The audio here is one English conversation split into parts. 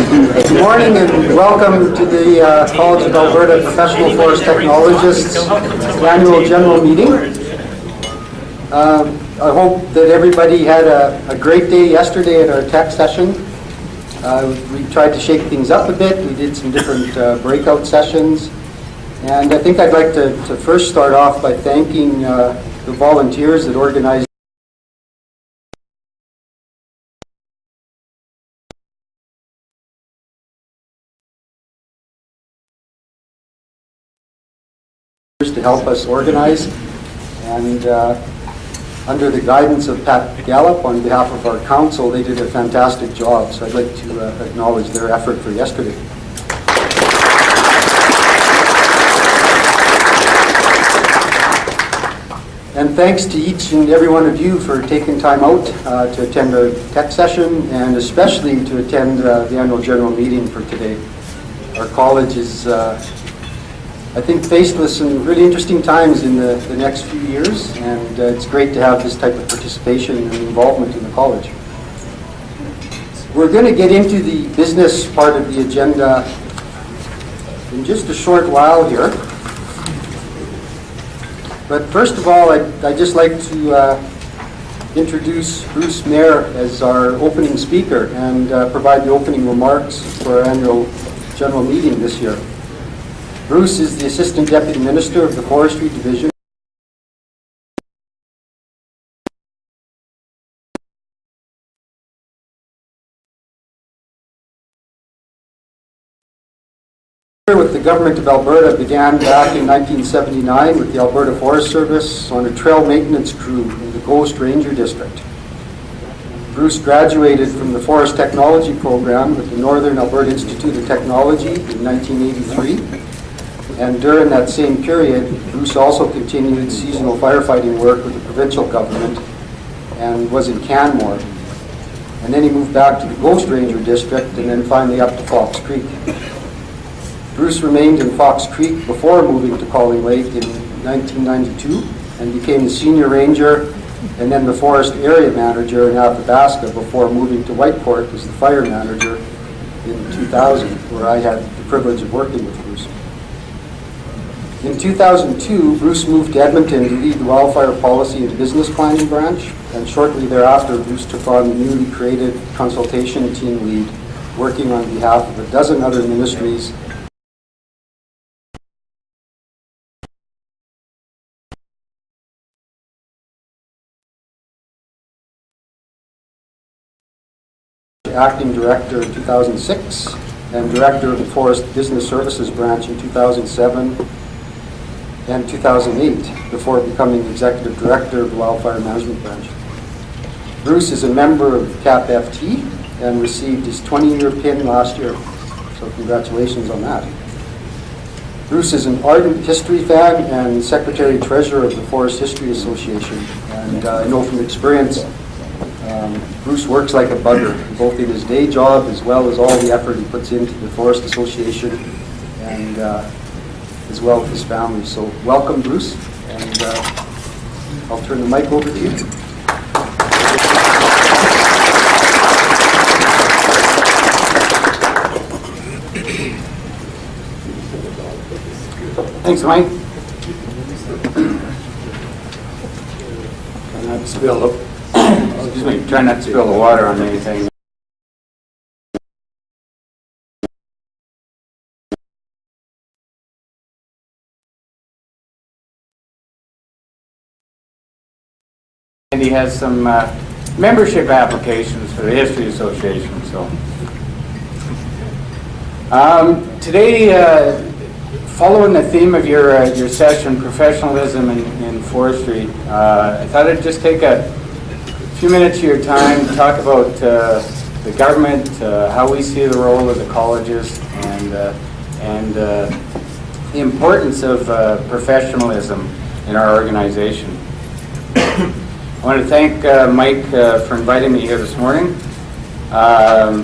Good morning and welcome to the College of Alberta Professional Forest Technologists Annual General Meeting. I hope that everybody had a great day yesterday at our tech session. We tried to shake things up a bit. We did some different breakout sessions. And I think I'd like to first start off by thanking the volunteers that organized to help us organize, and under the guidance of Pat Gallup on behalf of our council, they did a fantastic job, so I'd like to acknowledge their effort for yesterday. And thanks to each and every one of you for taking time out to attend our tech session, and especially to attend the annual general meeting for today. Our college is I think faced with some really interesting times in the next few years, and it's great to have this type of participation and involvement in the college. We're going to get into the business part of the agenda in just a short while here. But first of all, I'd just like to introduce Bruce Mayer as our opening speaker and provide the opening remarks for our annual general meeting this year. Bruce is the Assistant Deputy Minister of the Forestry Division. With the Government of Alberta began back in 1979 with the Alberta Forest Service on a trail maintenance crew in the Ghost Ranger District. Bruce graduated from the Forest Technology Program with the Northern Alberta Institute of Technology in 1983. And during that same period, Bruce also continued seasonal firefighting work with the provincial government and was in Canmore. And then he moved back to the Ghost Ranger District and then finally up to Fox Creek. Bruce remained in Fox Creek before moving to Calling Lake in 1992 and became the Senior Ranger and then the Forest Area Manager in Athabasca before moving to Whitecourt as the Fire Manager in 2000, where I had the privilege of working with Bruce. In 2002, Bruce moved to Edmonton to lead the Wildfire Policy and Business Planning Branch, and shortly thereafter, Bruce took on the newly created Consultation Team Lead, working on behalf of a dozen other ministries Acting Director in 2006 and Director of the Forest Business Services Branch in 2007 and 2008, before becoming Executive Director of the Wildfire Management Branch. Bruce is a member of CAPFT and received his 20-year pin last year, so congratulations on that. Bruce is an ardent history fan and Secretary-Treasurer of the Forest History Association, and I know from experience Bruce works like a bugger, both in his day job as well as all the effort he puts into the Forest Association and as well as his family. So welcome, Bruce, and I'll turn the mic over to you. Thanks, Mike. Try not to spill the water on anything. And he has some membership applications for the History Association. So today, following the theme of your session, professionalism in forestry, I thought I'd just take a few minutes of your time to talk about the government, how we see the role of the colleges, and the importance of professionalism in our organization. I want to thank Mike for inviting me here this morning. I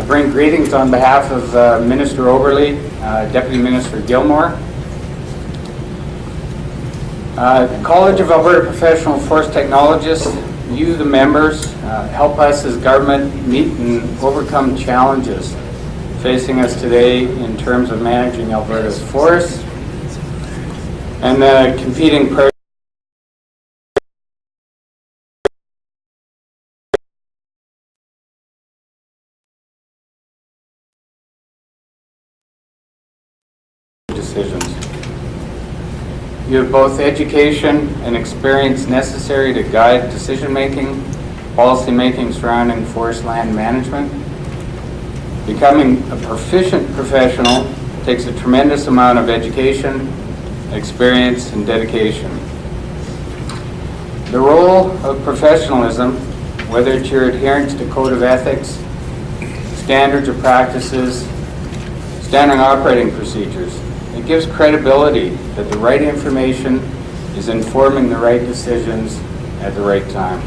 bring greetings on behalf of Minister Oberle, Deputy Minister Gilmore. College of Alberta Professional Forest Technologists, you, the members, help us as government meet and overcome challenges facing us today in terms of managing Alberta's forests and the competing decisions. You have both education and experience necessary to guide decision-making, policy-making surrounding forest land management. Becoming a proficient professional takes a tremendous amount of education, experience, and dedication. The role of professionalism, whether it's your adherence to code of ethics, standards of practices, standard operating procedures, it gives credibility that the right information is informing the right decisions at the right time.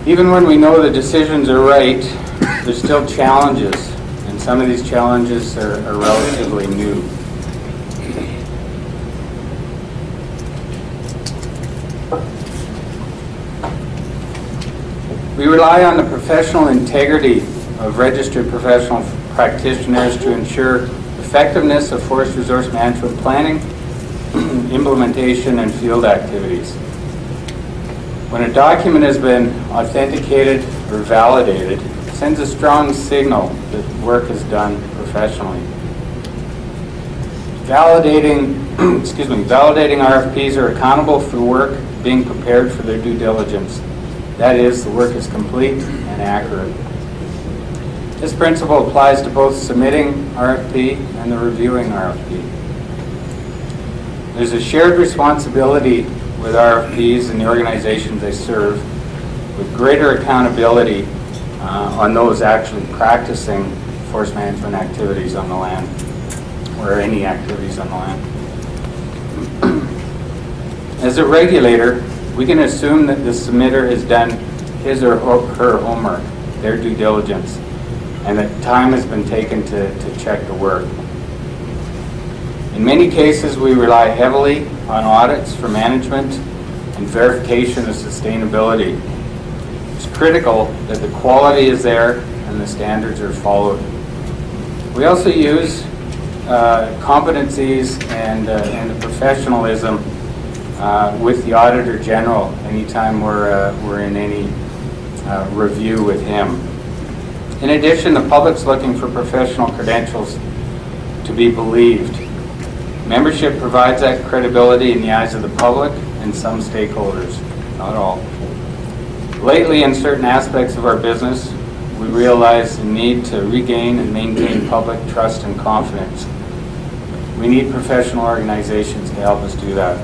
Even when we know the decisions are right, there's still challenges, and some of these challenges are relatively new. We rely on the professional integrity of registered professional practitioners to ensure effectiveness of forest resource management planning, implementation, and field activities. When a document has been authenticated or validated, it sends a strong signal that work is done professionally. Validating RFPs are accountable for work being prepared for their due diligence. That is, the work is complete and accurate. This principle applies to both submitting RFP and the reviewing RFP. There's a shared responsibility with RFPs and the organizations they serve, with greater accountability on those actually practicing forest management activities on the land, or any activities on the land. As a regulator, we can assume that the submitter has done his or her homework, their due diligence, and that time has been taken to check the work. In many cases, we rely heavily on audits for management and verification of sustainability. It's critical that the quality is there and the standards are followed. We also use competencies and the professionalism with the Auditor General anytime we're in any review with him. In addition, the public's looking for professional credentials to be believed. Membership provides that credibility in the eyes of the public and some stakeholders, not all. Lately, in certain aspects of our business, we realize the need to regain and maintain public trust and confidence. We need professional organizations to help us do that.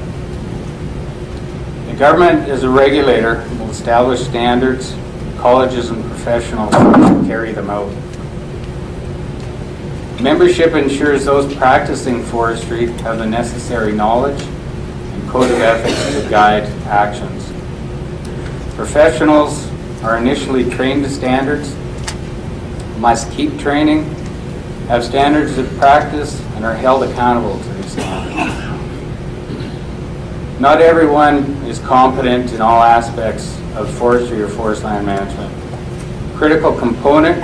The government, as a regulator, will establish standards. Colleges and professionals carry them out. Membership ensures those practicing forestry have the necessary knowledge and code of ethics to guide actions. Professionals are initially trained to standards, must keep training, have standards of practice, and are held accountable to these standards. Not everyone is competent in all aspects of forestry or forest land management. Critical component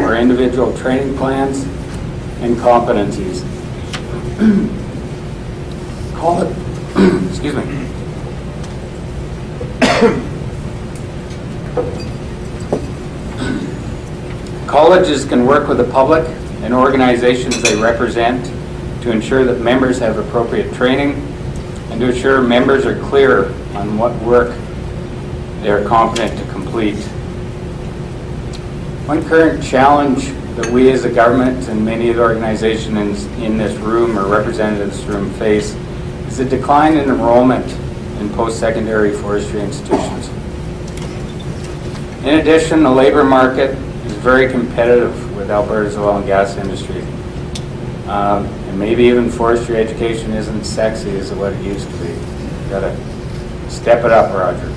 are individual training plans and competencies. Excuse me. Colleges can work with the public and organizations they represent to ensure that members have appropriate training and to ensure members are clear on what work they are competent to complete. One current challenge that we as a government and many of the organizations in this room or represented in this room face is a decline in enrollment in post-secondary forestry institutions. In addition, the labor market is very competitive with Alberta's oil and gas industry. And maybe even forestry education isn't sexy as what it used to be. You've got to step it up, Roger.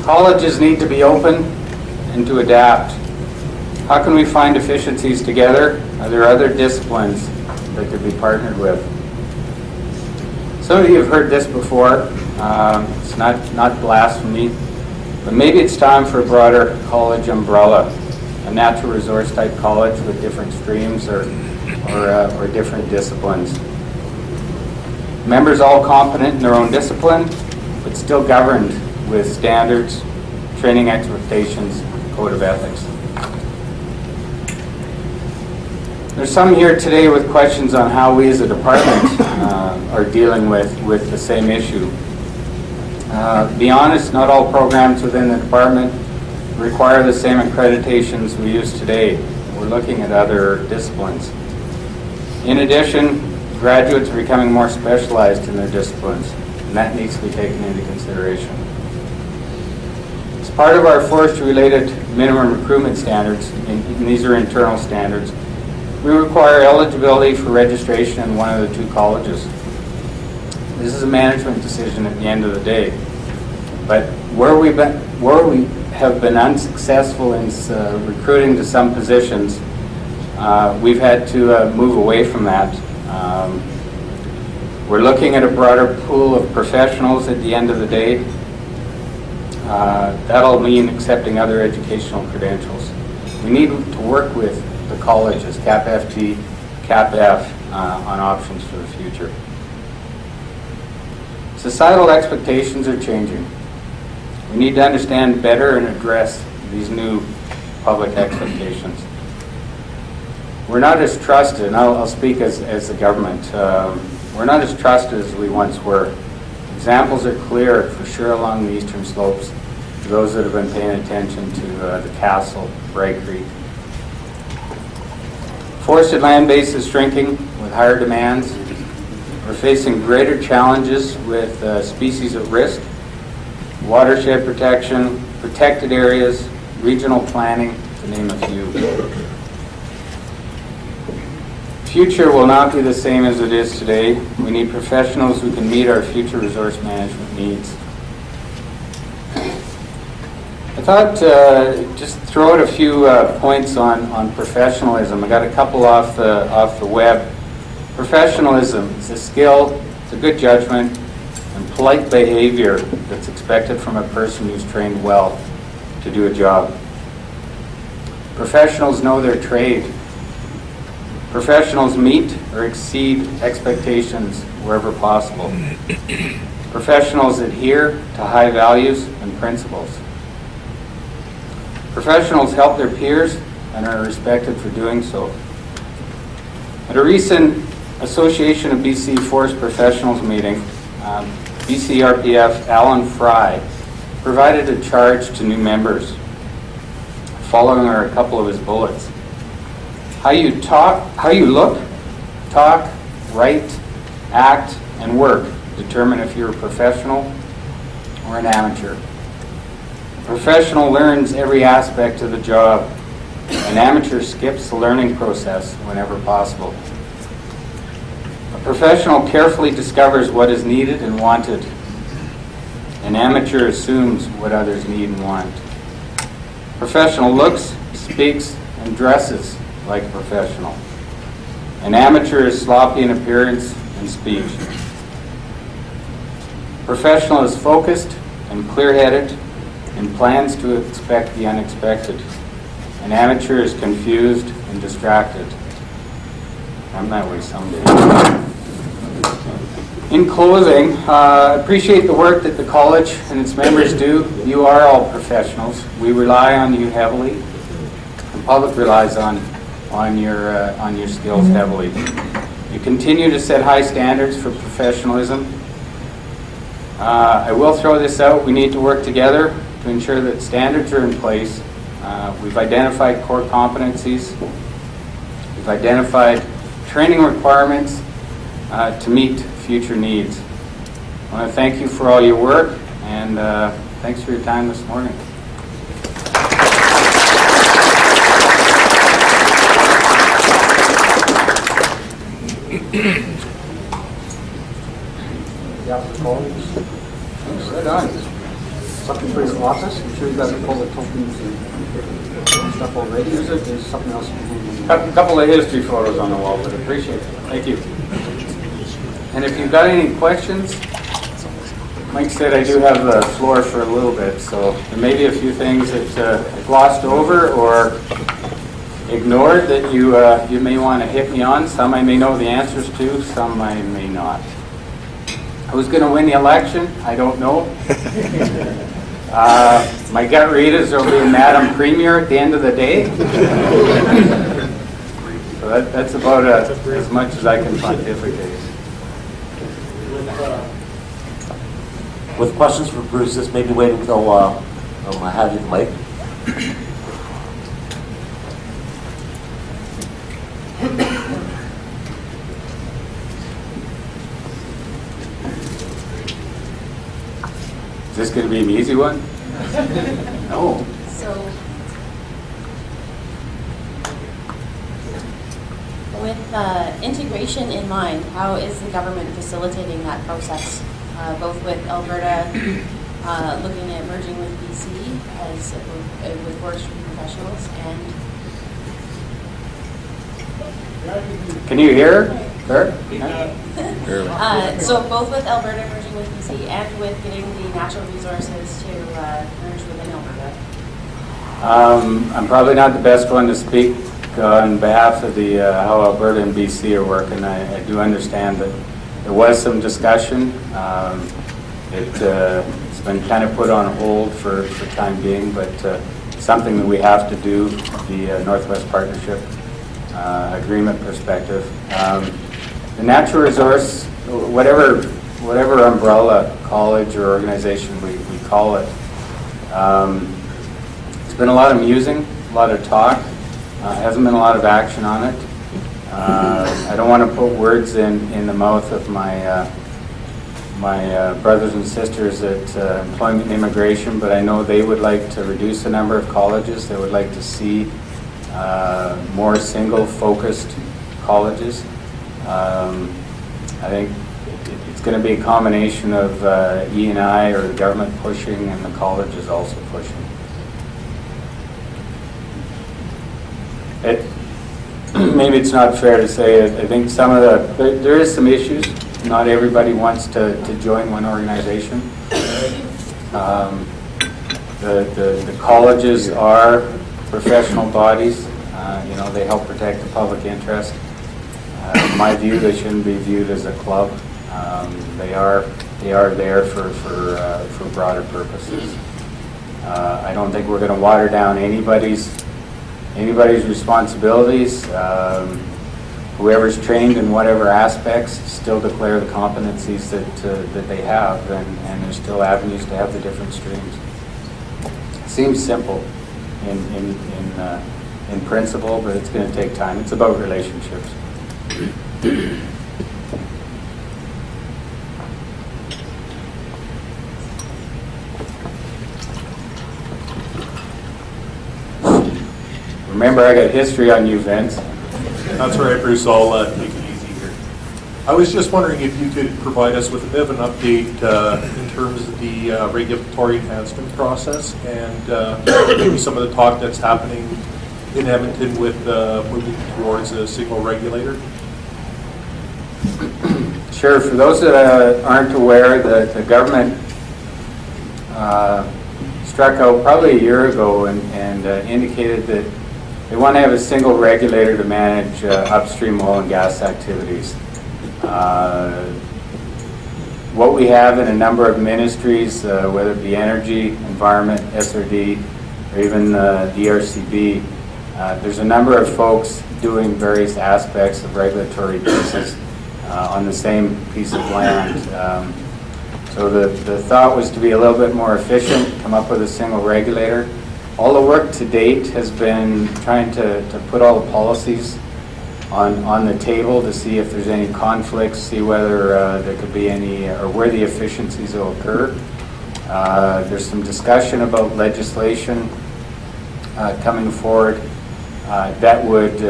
Colleges need to be open and to adapt. How can we find efficiencies together? Are there other disciplines that could be partnered with? Some of you have heard this before. It's not blasphemy. But maybe it's time for a broader college umbrella, a natural resource type college with different streams or different disciplines. Members all competent in their own discipline, but still governed with standards, training expectations, code of ethics. There's some here today with questions on how we as a department are dealing with the same issue. Be honest, not all programs within the department require the same accreditations we use today. We're looking at other disciplines. In addition, graduates are becoming more specialized in their disciplines, and that needs to be taken into consideration. As part of our forestry-related minimum recruitment standards, and these are internal standards, we require eligibility for registration in one of the 2 colleges. This is a management decision at the end of the day. But where we have been unsuccessful in recruiting to some positions, we've had to move away from that. We're looking at a broader pool of professionals at the end of the day. That'll mean accepting other educational credentials. We need to work with the colleges, CAPFT, CAPF, on options for the future. Societal expectations are changing. We need to understand better and address these new public expectations. We're not as trusted, and I'll speak as the government, we're not as trusted as we once were. Examples are clear for sure along the eastern slopes, for those that have been paying attention to the Castle, Bray Creek. Forested land base is shrinking with higher demands. We're facing greater challenges with species at risk, watershed protection, protected areas, regional planning, to name a few. Future will not be the same as it is today. We need professionals who can meet our future resource management needs. I thought just throw out a few points on professionalism. I got a couple off the web. Professionalism is a skill, it's a good judgment, and polite behavior that's expected from a person who's trained well to do a job. Professionals know their trade. Professionals meet or exceed expectations wherever possible. Professionals adhere to high values and principles. Professionals help their peers and are respected for doing so. At a recent Association of BC Forest Professionals meeting, BC RPF Alan Fry provided a charge to new members. Following are a couple of his bullets. How you look, talk, write, act, and work determine if you're a professional or an amateur. A professional learns every aspect of the job. An amateur skips the learning process whenever possible. A professional carefully discovers what is needed and wanted. An amateur assumes what others need and want. A professional looks, speaks, and dresses like a professional. An amateur is sloppy in appearance and speech. A professional is focused and clear-headed and plans to expect the unexpected. An amateur is confused and distracted. I'm that way someday. In closing, I appreciate the work that the college and its members do. You are all professionals. We rely on you heavily. The public relies on your skills heavily. You continue to set high standards for professionalism. I will throw this out. We need to work together to ensure that standards are in place. We've identified core competencies. We've identified training requirements to meet future needs. I want to thank you for all your work, and thanks for your time this morning. Yeah, the colleagues. Right on. Something for your office? I'm sure you guys have all the tokens and stuff already. Is it? There's something else you can do. A couple of history photos on the wall, but I appreciate it. Thank you. And if you've got any questions, Mike said I do have the floor for a little bit, so there may be a few things that I glossed over or ignored that you may want to hit me on. Some I may know the answers to, some I may not. Who's going to win the election? I don't know. My gut read is there'll be a Madam Premier at the end of the day. So that's about as much as I can pontificate. With questions for Bruce, just maybe wait until I have you the mic. Is this going to be an easy one? No. So, with integration in mind, how is the government facilitating that process, both with Alberta looking at merging with BC as with forestry professionals and... Can you hear? Sir? So both with Alberta merging with BC and with getting the natural resources to merge within Alberta. I'm probably not the best one to speak on behalf of the how Alberta and BC are working. I do understand that there was some discussion. It's been kind of put on hold for time being, but something that we have to do, the Northwest Partnership agreement perspective. The natural resource, whatever umbrella college or organization we call it, it's been a lot of musing, a lot of talk. Hasn't been a lot of action on it. I don't want to put words in the mouth of my brothers and sisters at Employment and Immigration, but I know they would like to reduce the number of colleges. They would like to see more single-focused colleges. I think it's going to be a combination of E&I or the government pushing and the colleges also pushing. Maybe it's not fair to say it. I think there is some issues. Not everybody wants to join one organization. The colleges are professional bodies. They help protect the public interest. In my view, they shouldn't be viewed as a club. They are there for broader purposes. I don't think we're going to water down anybody's responsibilities. Whoever's trained in whatever aspects still declare the competencies that they have, and there's still avenues to have the different streams. Seems simple in principle, but it's going to take time. It's about relationships. Remember, I got history on you, Vince. That's all right, Bruce. I'll take it easy here. I was just wondering if you could provide us with a bit of an update in terms of the regulatory enhancement process and maybe some of the talk that's happening in Edmonton with moving towards a single regulator. Sure. For those that aren't aware, the government struck out probably a year ago and indicated that they want to have a single regulator to manage upstream oil and gas activities. What we have in a number of ministries, whether it be energy, environment, SRD, or even DRCB, there's a number of folks doing various aspects of regulatory pieces on the same piece of land. So the thought was to be a little bit more efficient, come up with a single regulator. All the work to date has been trying to put all the policies on the table to see if there's any conflicts, see whether there could be any, or where the efficiencies will occur. There's some discussion about legislation coming forward that would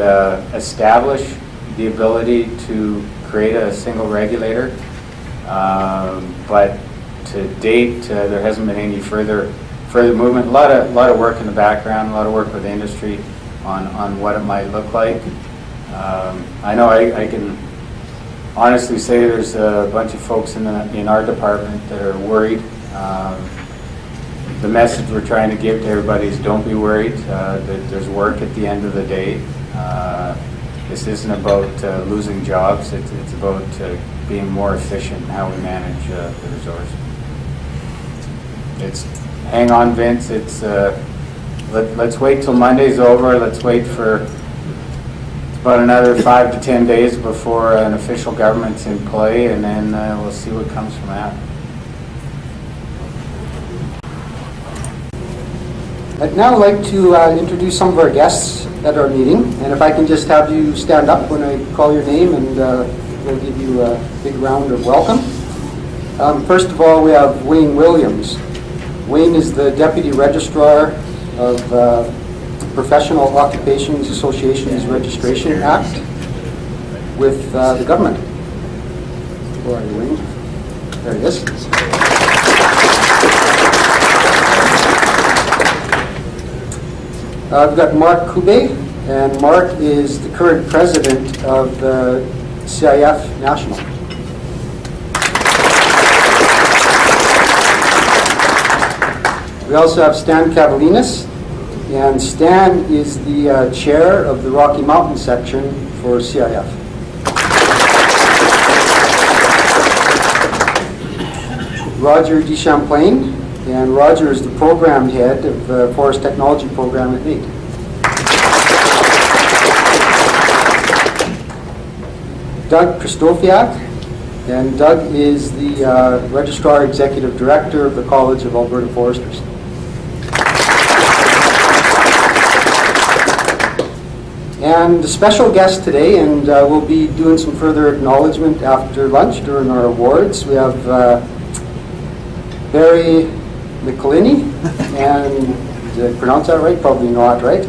establish the ability to create a single regulator. But to date, there hasn't been any further movement. A lot of work in the background, a lot of work with industry on what it might look like. I know I can honestly say there's a bunch of folks in our department that are worried. The message we're trying to give to everybody is don't be worried, that there's work at the end of the day. This isn't about losing jobs, it's about being more efficient in how we manage the resource. It's, hang on Vince, it's, let's wait till Monday's over, let's wait for about another 5 to 10 days before an official government's in play, and then we'll see what comes from that. I'd now like to introduce some of our guests at our meeting, and if I can just have you stand up when I call your name, and we'll give you a big round of welcome. First of all, we have Wayne Williams. Wayne is the Deputy Registrar of Professional Occupations Associations Registration Act with the government. Where are you, Wayne? There he is. I've got Mark Kube, and Mark is the current president of the CIF National. We also have Stan Cavalinas, and Stan is the chair of the Rocky Mountain section for CIF. Roger DeChamplain, and Roger is the program head of the Forest Technology Program at NAIT. Doug Christofiak, and Doug is the Registrar Executive Director of the College of Alberta Foresters. And a special guest today, and we'll be doing some further acknowledgement after lunch during our awards. We have Barry McElhinney, and did I pronounce that right? Probably not, right?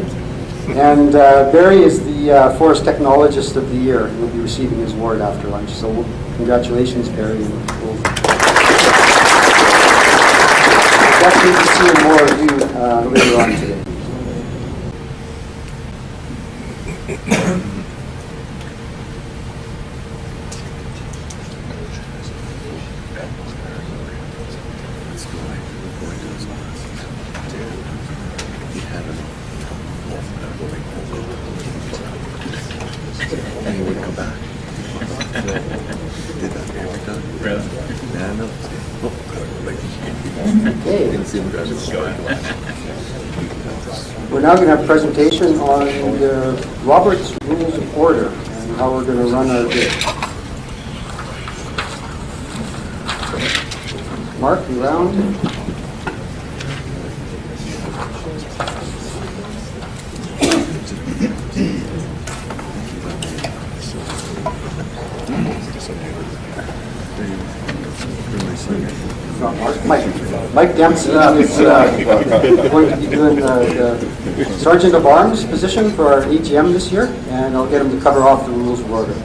And Barry is the Forest Technologist of the Year. He'll be receiving his award after lunch. So congratulations, Barry. And we'll definitely see more of you later on today. We're now going to have a presentation on the Robert's Rules of Order and how we're going to run our day. Mark, you round? Mike Dempsey is going to be doing the Sergeant of Arms position for our AGM this year, and I'll get him to cover off the rules of order.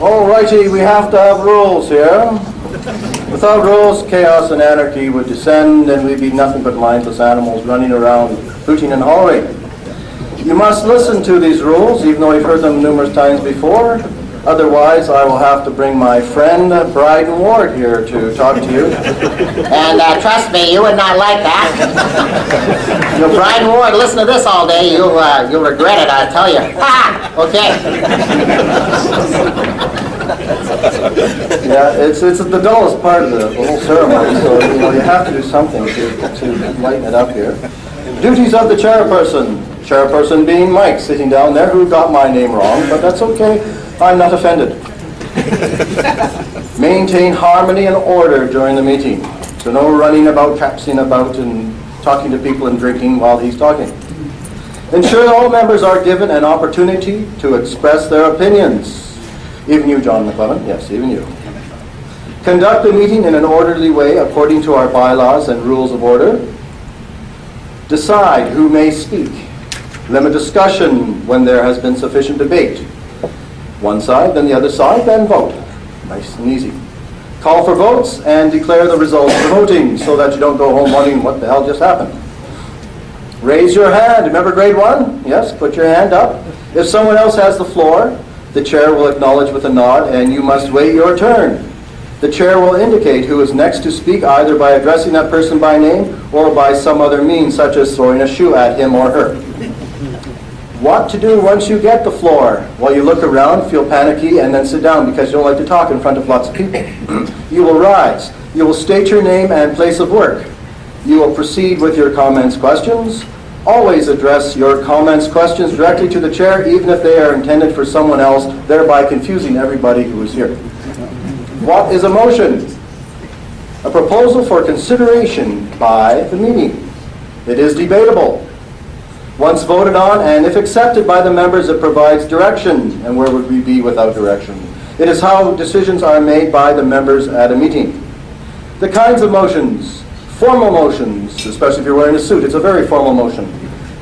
All righty, we have to have rules here. Without rules, chaos and anarchy would descend, and we'd be nothing but mindless animals running around, hooting and hollering. You must listen to these rules, even though you've heard them numerous times before. Otherwise, I will have to bring my friend Bryden Ward here to talk to you. And trust me, you would not like that. You Bryden Ward, listen to this all day, you'll regret it, I tell you. Ha! Okay. Yeah, it's the dullest part of the whole ceremony, so you have to do something to lighten it up here. Duties of the chairperson. Chairperson being Mike, sitting down there, who got my name wrong, but that's okay. I'm not offended. Maintain harmony and order during the meeting. So no running about, capsing about, and talking to people and drinking while he's talking. Ensure all members are given an opportunity to express their opinions. Even you, John McClellan. Yes, even you. Conduct the meeting in an orderly way according to our bylaws and rules of order. Decide who may speak. Limit discussion when there has been sufficient debate. One side, then the other side, then vote. Nice and easy. Call for votes and declare the results of the voting so that you don't go home wondering what the hell just happened. Raise your hand. Remember grade 1? Yes, put your hand up. If someone else has the floor, The chair will acknowledge with a nod, and you must wait your turn. The chair will indicate who is next to speak, either by addressing that person by name or by some other means, such as throwing a shoe at him or her. What to do once you get the floor? Well, you look around, feel panicky, and then sit down because you don't like to talk in front of lots of people. You will rise. You will state your name and place of work. You will proceed with your comments, questions. Always address your comments, questions directly to the chair, even if they are intended for someone else, thereby confusing everybody who is here. What is a motion? A proposal for consideration by the meeting. It is debatable. Once voted on, and if accepted by the members, it provides direction. And where would we be without direction? It is how decisions are made by the members at a meeting. The kinds of motions. Formal motions, especially if you're wearing a suit. It's a very formal motion.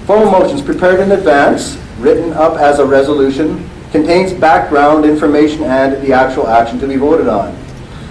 Formal motions prepared in advance, written up as a resolution, contains background information and the actual action to be voted on.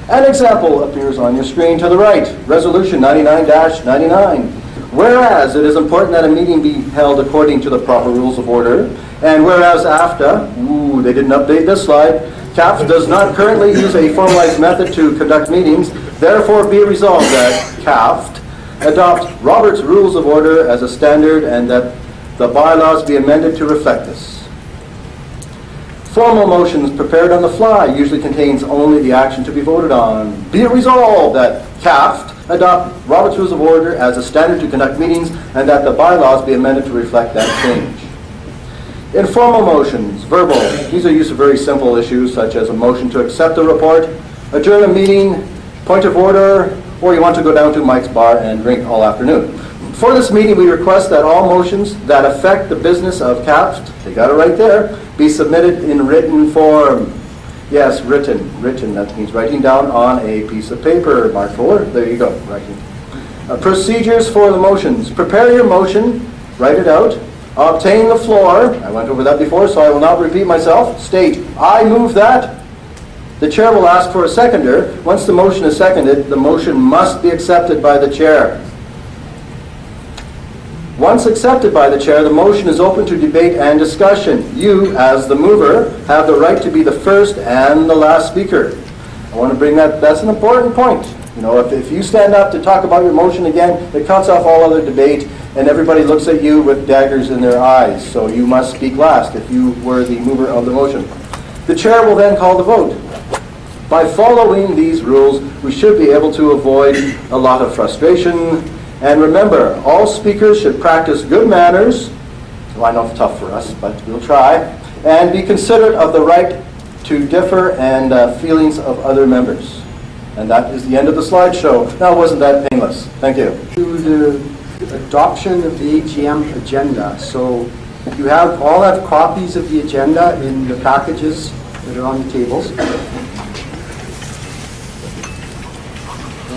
An example appears on your screen to the right, Resolution 99-99. Whereas it is important that a meeting be held according to the proper rules of order, and whereas AFTA, they didn't update this slide, CAPFT does not currently use a formalized method to conduct meetings, therefore be resolved that CAPFT adopt Robert's Rules of Order as a standard and that the bylaws be amended to reflect this. Formal motions prepared on the fly usually contains only the action to be voted on. Be it resolved that CAPFT adopt Robert's Rules of Order as a standard to conduct meetings and that the bylaws be amended to reflect that change. Informal motions, verbal. These are used for very simple issues such as a motion to accept a report, adjourn a meeting, point of order, or you want to go down to Mike's bar and drink all afternoon. For this meeting, we request that all motions that affect the business of CAPFT, they got it right there, be submitted in written form. Yes, written. That means writing down on a piece of paper. Mark 4. There you go. Writing. Procedures for the motions. Prepare your motion. Write it out. Obtain the floor. I went over that before, so I will not repeat myself. State, I move that. The chair will ask for a seconder. Once the motion is seconded, the motion must be accepted by the chair. Once accepted by the chair, the motion is open to debate and discussion. You, as the mover, have the right to be the first and the last speaker. I want to bring that's an important point. You know, if you stand up to talk about your motion again, it cuts off all other debate, and everybody looks at you with daggers in their eyes. So you must speak last if you were the mover of the motion. The chair will then call the vote. By following these rules, we should be able to avoid a lot of frustration. And remember, all speakers should practice good manners. Well, I know it's tough for us, but we'll try. And be considerate of the right to differ and feelings of other members. And that is the end of the slideshow. Now, wasn't that painless? Thank you. To the adoption of the AGM agenda. So you all have copies of the agenda in the packages that are on the tables.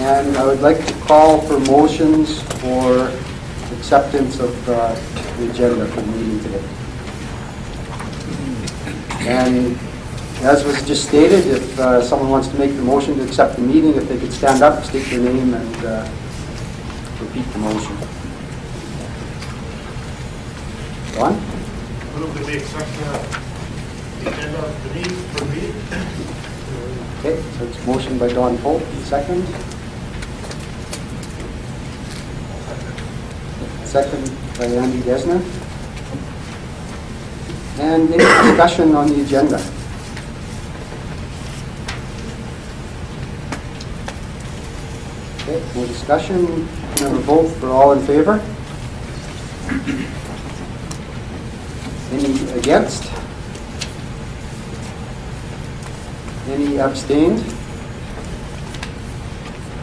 And I would like to call for motions for acceptance of the agenda for the meeting today. And as was just stated, if someone wants to make the motion to accept the meeting, if they could stand up, state their name, and repeat the motion. Don? Move that we accept the agenda of the meeting for the meeting. Okay, so it's motion by Don Pope, second. Second by Andy Desner. And any discussion on the agenda? Okay, no discussion. Can I have a vote for all in favor? Any against? Any abstained?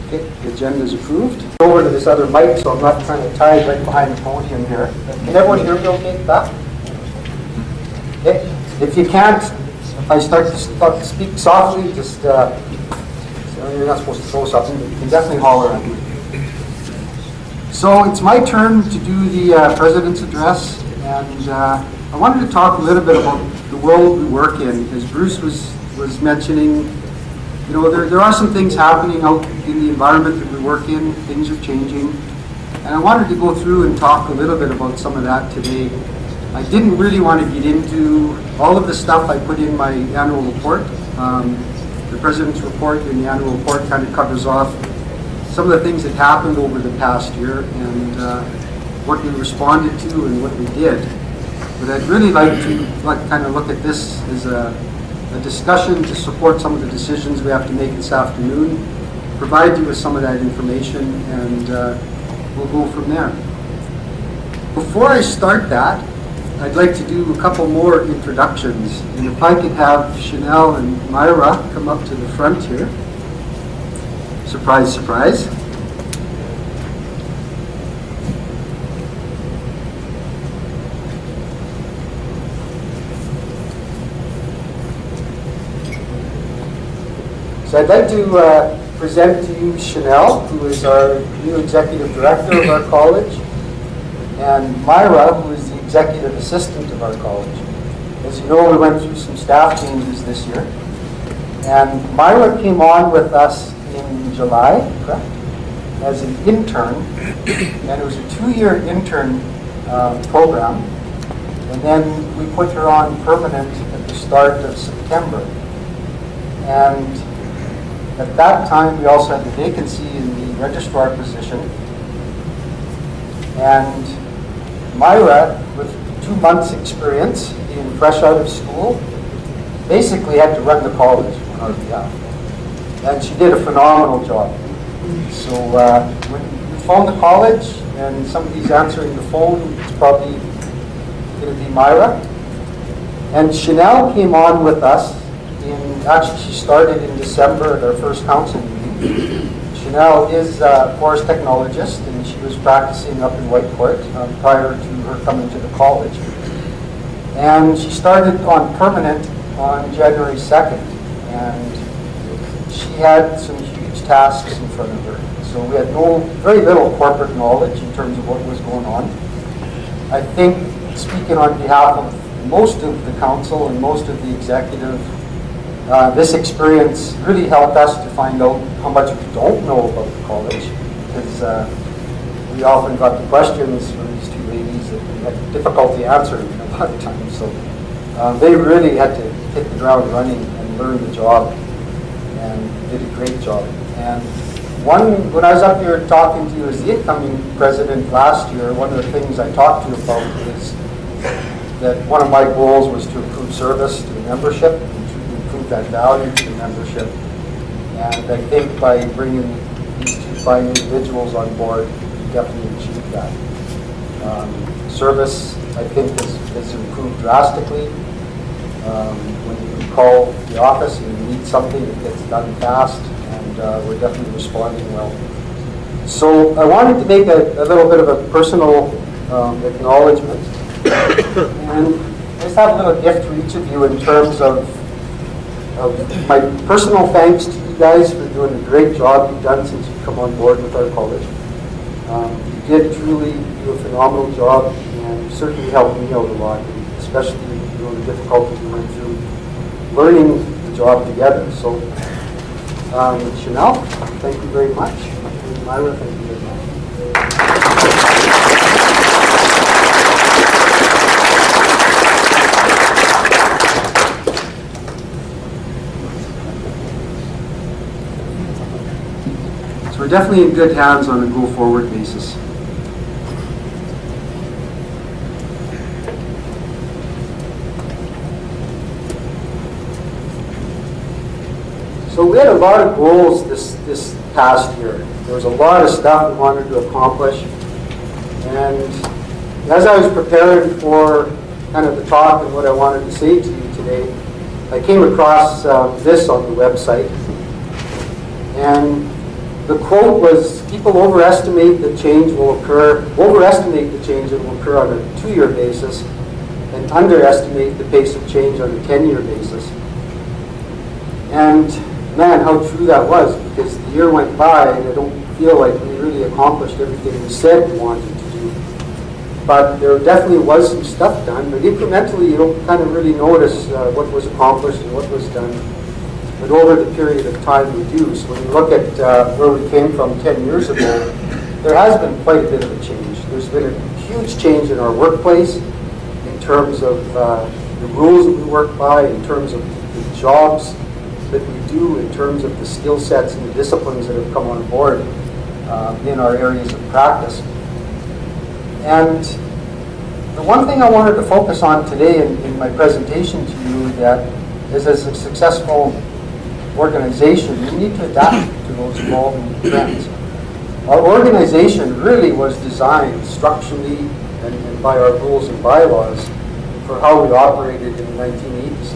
Okay, the agenda is approved. Over to this other mic, so I'm not trying to tie right behind the podium here. Can everyone hear me okay back? Okay. If you can't, if I start to speak softly, just, so you're not supposed to throw something, but you can definitely holler at me. So it's my turn to do the President's Address, and I wanted to talk a little bit about the world we work in. As Bruce was mentioning, you know, there are some things happening out in the environment that we work in. Things are changing. And I wanted to go through and talk a little bit about some of that today. I didn't really want to get into all of the stuff I put in my annual report. The President's report and the annual report kind of covers off some of the things that happened over the past year and what we responded to and what we did. But I'd really like to kind of look at this as a discussion to support some of the decisions we have to make this afternoon, provide you with some of that information, and we'll go from there. Before I start that, I'd like to do a couple more introductions. And if I could have Chanel and Myra come up to the front here. Surprise, surprise. So I'd like to present to you Chanel, who is our new executive director of our college, and Myra, who is the executive assistant of our college. As you know, we went through some staff changes this year, and Myra came on with us in July, correct, as an intern, and it was a 2-year intern program, and then we put her on permanent at the start of September. And at that time, we also had the vacancy in the registrar position. And Myra, with 2 months' experience, being fresh out of school, basically had to run the college on our behalf. And she did a phenomenal job. So when you phone the college and somebody's answering the phone, it's probably going to be Myra. And Chanel came on with us. Actually, she started in December at our first council meeting. Chanel is a forest technologist, and she was practicing up in Whitecourt prior to her coming to the college. And she started on permanent on January 2nd, and she had some huge tasks in front of her. So we had very little corporate knowledge in terms of what was going on. I think, speaking on behalf of most of the council and most of the executive, this experience really helped us to find out how much we don't know about the college, because we often got the questions from these two ladies that we had difficulty answering a lot of times. So they really had to hit the ground running and learn the job, and did a great job. And when I was up here talking to you as the incoming president last year, one of the things I talked to you about is that one of my goals was to improve service to the membership, that value to the membership. And I think by bringing these 2 fine individuals on board, we definitely achieved that. Service, I think, has improved drastically. When you call the office and you need something, it gets done fast, and we're definitely responding well. So I wanted to make a little bit of a personal acknowledgement. And I just have a little gift for each of you in terms of my personal thanks to you guys for doing a great job you've done since you've come on board with our college. You did truly do a phenomenal job, and you certainly helped me out a lot, especially the difficulties we went through learning the job together. So, Chanel, thank you very much. And Myra, thank you very much. We're definitely in good hands on a go-forward basis. So we had a lot of goals this past year. There was a lot of stuff we wanted to accomplish. And as I was preparing for kind of the talk and what I wanted to say to you today, I came across this on the website. And the quote was, people overestimate the change that will occur on a 2-year basis and underestimate the pace of change on a 10-year basis. And man, how true that was, because the year went by and I don't feel like we really accomplished everything we said we wanted to do. But there definitely was some stuff done, but incrementally you don't kind of really notice what was accomplished and what was done. But over the period of time we do. So when you look at where we came from 10 years ago, there has been quite a bit of a change. There's been a huge change in our workplace in terms of the rules that we work by, in terms of the jobs that we do, in terms of the skill sets and the disciplines that have come on board in our areas of practice. And the one thing I wanted to focus on today in my presentation to you that is, as a successful organization, we need to adapt to those evolving trends. Our organization really was designed structurally and by our rules and bylaws for how we operated in the 1980s.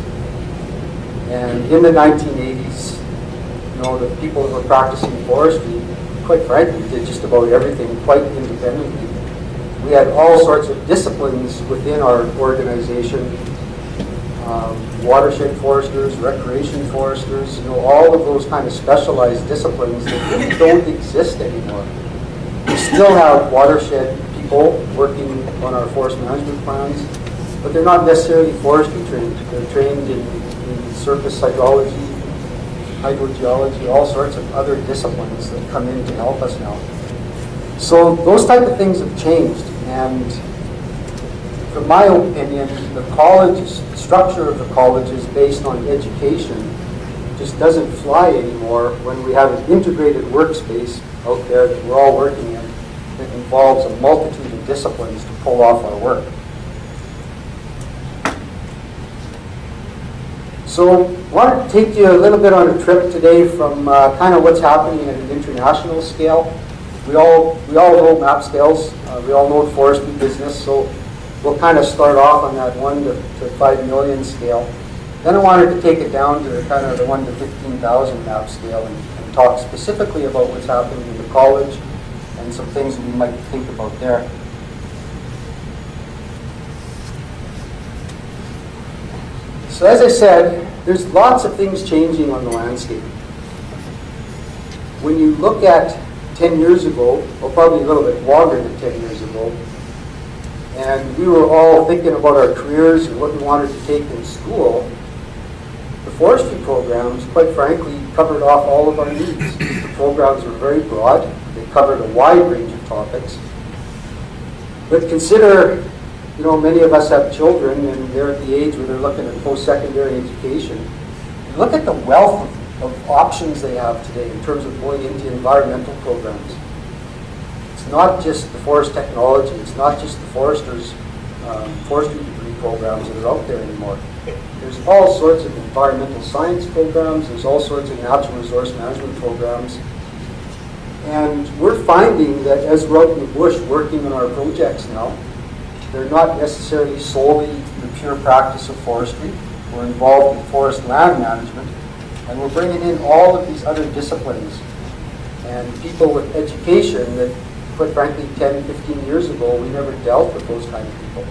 And in the 1980s, you know, the people that were practicing forestry, quite frankly, did just about everything quite independently. We had all sorts of disciplines within our organization, watershed foresters, recreation foresters, you know, all of those kind of specialized disciplines that really don't exist anymore. We still have watershed people working on our forest management plans, but they're not necessarily forestry trained. They're trained in surface hydrology, hydrogeology, all sorts of other disciplines that come in to help us now. So those type of things have changed, and from my opinion, the college structure of the colleges based on education just doesn't fly anymore when we have an integrated workspace out there that we're all working in that involves a multitude of disciplines to pull off our work. So I wanted to take you a little bit on a trip today from kind of what's happening at an international scale. We all know map scales. We all know the forestry business, so we'll kind of start off on that 1 to 5 million scale. Then I wanted to take it down to kind of the 1 to 15,000 map scale and talk specifically about what's happening in the college and some things that we might think about there. So as I said, there's lots of things changing on the landscape. When you look at 10 years ago, or probably a little bit longer than 10 years ago, and we were all thinking about our careers and what we wanted to take in school, the forestry programs, quite frankly, covered off all of our needs. The programs were very broad. They covered a wide range of topics. But consider, you know, many of us have children and they're at the age where they're looking at post-secondary education. Look at the wealth of options they have today in terms of going into environmental programs. It's not just the forest technology, it's not just the forestry degree programs that are out there anymore. There's all sorts of environmental science programs, there's all sorts of natural resource management programs. And we're finding that as we're out in the bush working on our projects now, they're not necessarily solely the pure practice of forestry. We're involved in forest land management, and we're bringing in all of these other disciplines. And people with education that, quite frankly, 10, 15 years ago, we never dealt with those kind of people.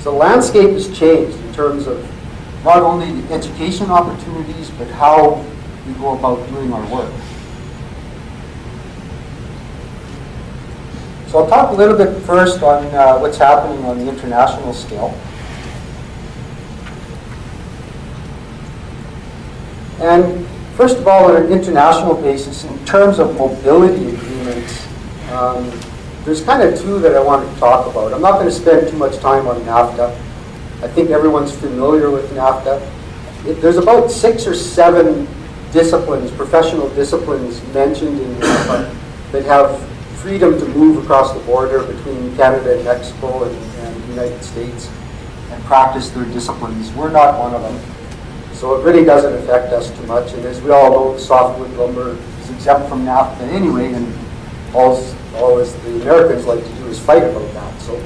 So the landscape has changed in terms of not only the education opportunities, but how we go about doing our work. So I'll talk a little bit first on what's happening on the international scale. And first of all, on an international basis, in terms of mobility agreements, there's kind of two that I wanted to talk about. I'm not going to spend too much time on NAFTA. I think everyone's familiar with NAFTA. There's about 6 or 7 disciplines, professional disciplines mentioned in NAFTA that have freedom to move across the border between Canada and Mexico and the United States and practice their disciplines. We're not one of them. So it really doesn't affect us too much. And as we all know, the softwood lumber is exempt from NAFTA anyway, and all the Americans like to do is fight about that. So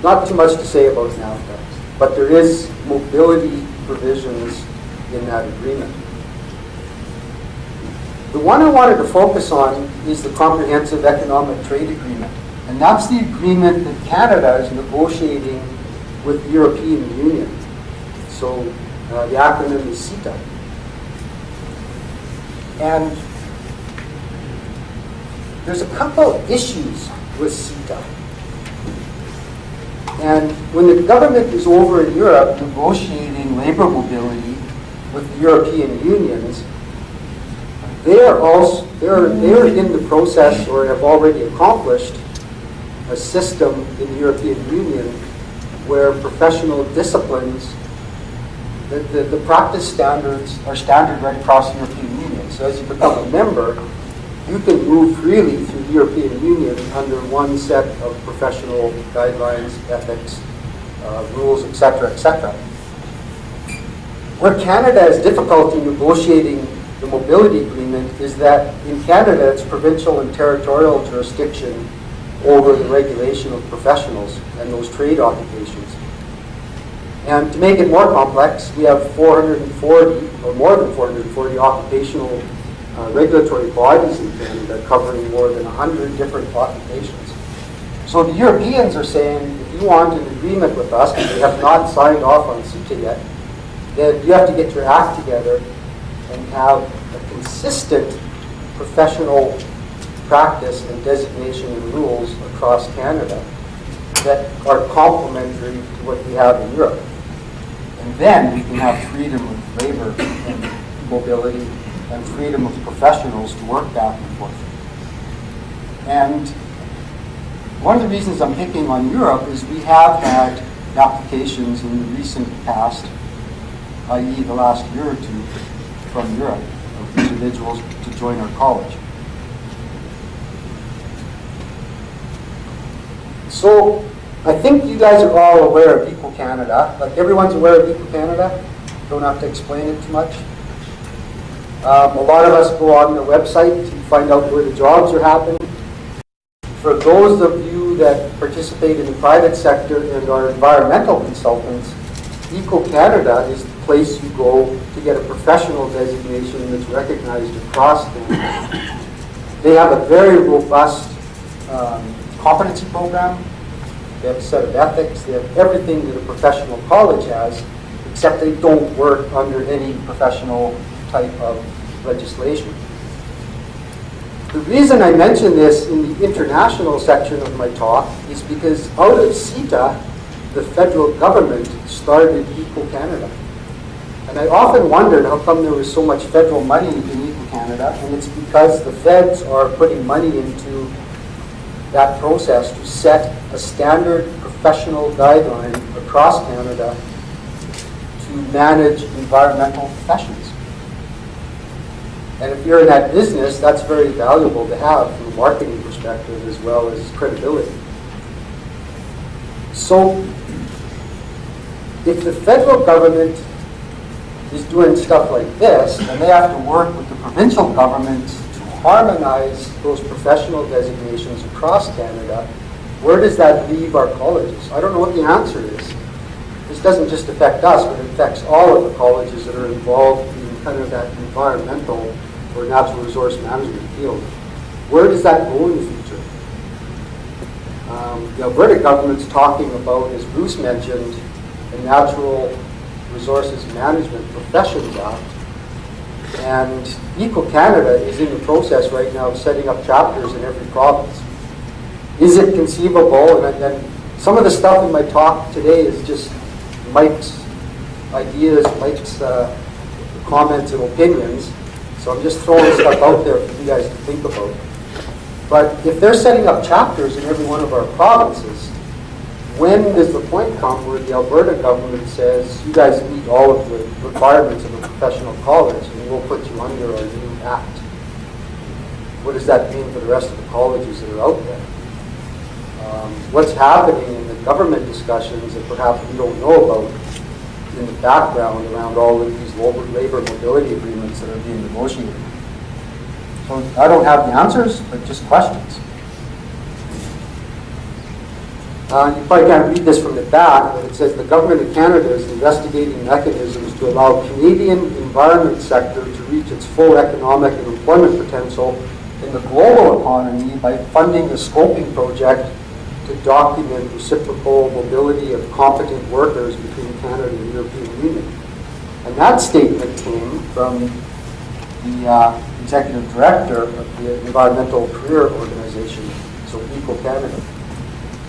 not too much to say about NAFTA, but there is mobility provisions in that agreement. The one I wanted to focus on is the Comprehensive Economic Trade Agreement. And that's the agreement that Canada is negotiating with the European Union. So the acronym is CETA. And there's a couple of issues with CETA. And when the government is over in Europe negotiating labor mobility with the European unions, they're in the process or have already accomplished a system in the European Union where professional disciplines, the practice standards are standard right across the European Union. So as you become a member, you can move freely through the European Union under one set of professional guidelines, ethics, rules, etc., etc. Where Canada has difficulty negotiating the mobility agreement is that in Canada it's provincial and territorial jurisdiction over the regulation of professionals and those trade occupations. And to make it more complex, we have 440 or more than 440 occupational regulatory bodies in Canada covering more than 100 different occupations. So the Europeans are saying, if you want an agreement with us, because they have not signed off on CETA yet, then you have to get your act together and have a consistent professional practice and designation and rules across Canada that are complementary to what we have in Europe. And then we can have freedom of labor and mobility and freedom of professionals to work back and forth. And one of the reasons I'm picking on Europe is we have had applications in the recent past, i.e. the last year or two, from Europe of individuals to join our college. So I think you guys are all aware of Equal Canada. Like everyone's aware of Equal Canada. Don't have to explain it too much. A lot of us go on the website to find out where the jobs are happening. For those of you that participate in the private sector and are environmental consultants, Equal Canada is the place you go to get a professional designation that's recognized across Canada. They have a very robust competency program. They have a set of ethics. They have everything that a professional college has, except they don't work under any professional type of legislation. The reason I mention this in the international section of my talk is because out of CETA, the federal government started Equal Canada. And I often wondered how come there was so much federal money in Equal Canada, and it's because the feds are putting money into that process to set a standard professional guideline across Canada to manage environmental professions. And if you're in that business, that's very valuable to have from a marketing perspective as well as credibility. So if the federal government is doing stuff like this, and they have to work with the provincial governments to harmonize those professional designations across Canada, where does that leave our colleges? I don't know what the answer is. This doesn't just affect us, but it affects all of the colleges that are involved in kind of that environmental or natural resource management field. Where does that go in the future? The Alberta government's talking about, as Bruce mentioned, the Natural Resources Management Professions Act. And Equal Canada is in the process right now of setting up chapters in every province. Is it conceivable? And then some of the stuff in my talk today is just Mike's ideas, Mike's comments and opinions. So I'm just throwing stuff out there for you guys to think about. But if they're setting up chapters in every one of our provinces, when does the point come where the Alberta government says, you guys meet all of the requirements of a professional college and we'll put you under our new act? What does that mean for the rest of the colleges that are out there? What's happening in the government discussions that perhaps we don't know about in the background around all of these labor mobility agreements that are being negotiated? So I don't have the answers, but just questions. You probably can't read this from the back, but it says the government of Canada is investigating mechanisms to allow Canadian environment sector to reach its full economic and employment potential in the global economy by funding a scoping project to document reciprocal mobility of competent workers between Canada and the European Union. And that statement came from the executive director of the Environmental Career Organization, so Equal Canada.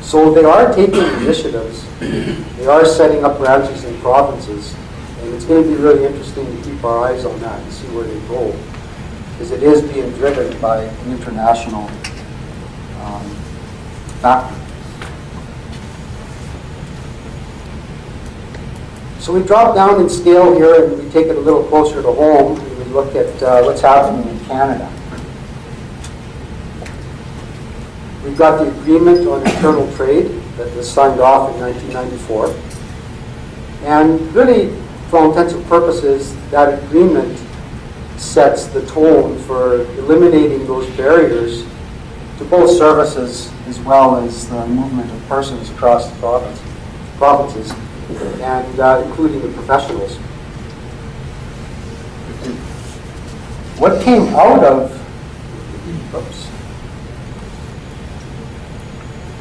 So they are taking initiatives, they are setting up branches in provinces, and it's going to be really interesting to keep our eyes on that and see where they go, because it is being driven by an international factor. So we drop down in scale here and we take it a little closer to home and we look at what's happening in Canada. We've got the agreement on internal trade that was signed off in 1994. And really, for all intents and purposes, that agreement sets the tone for eliminating those barriers to both services as well as the movement of persons across the provinces, and including the professionals. What came out of, oops,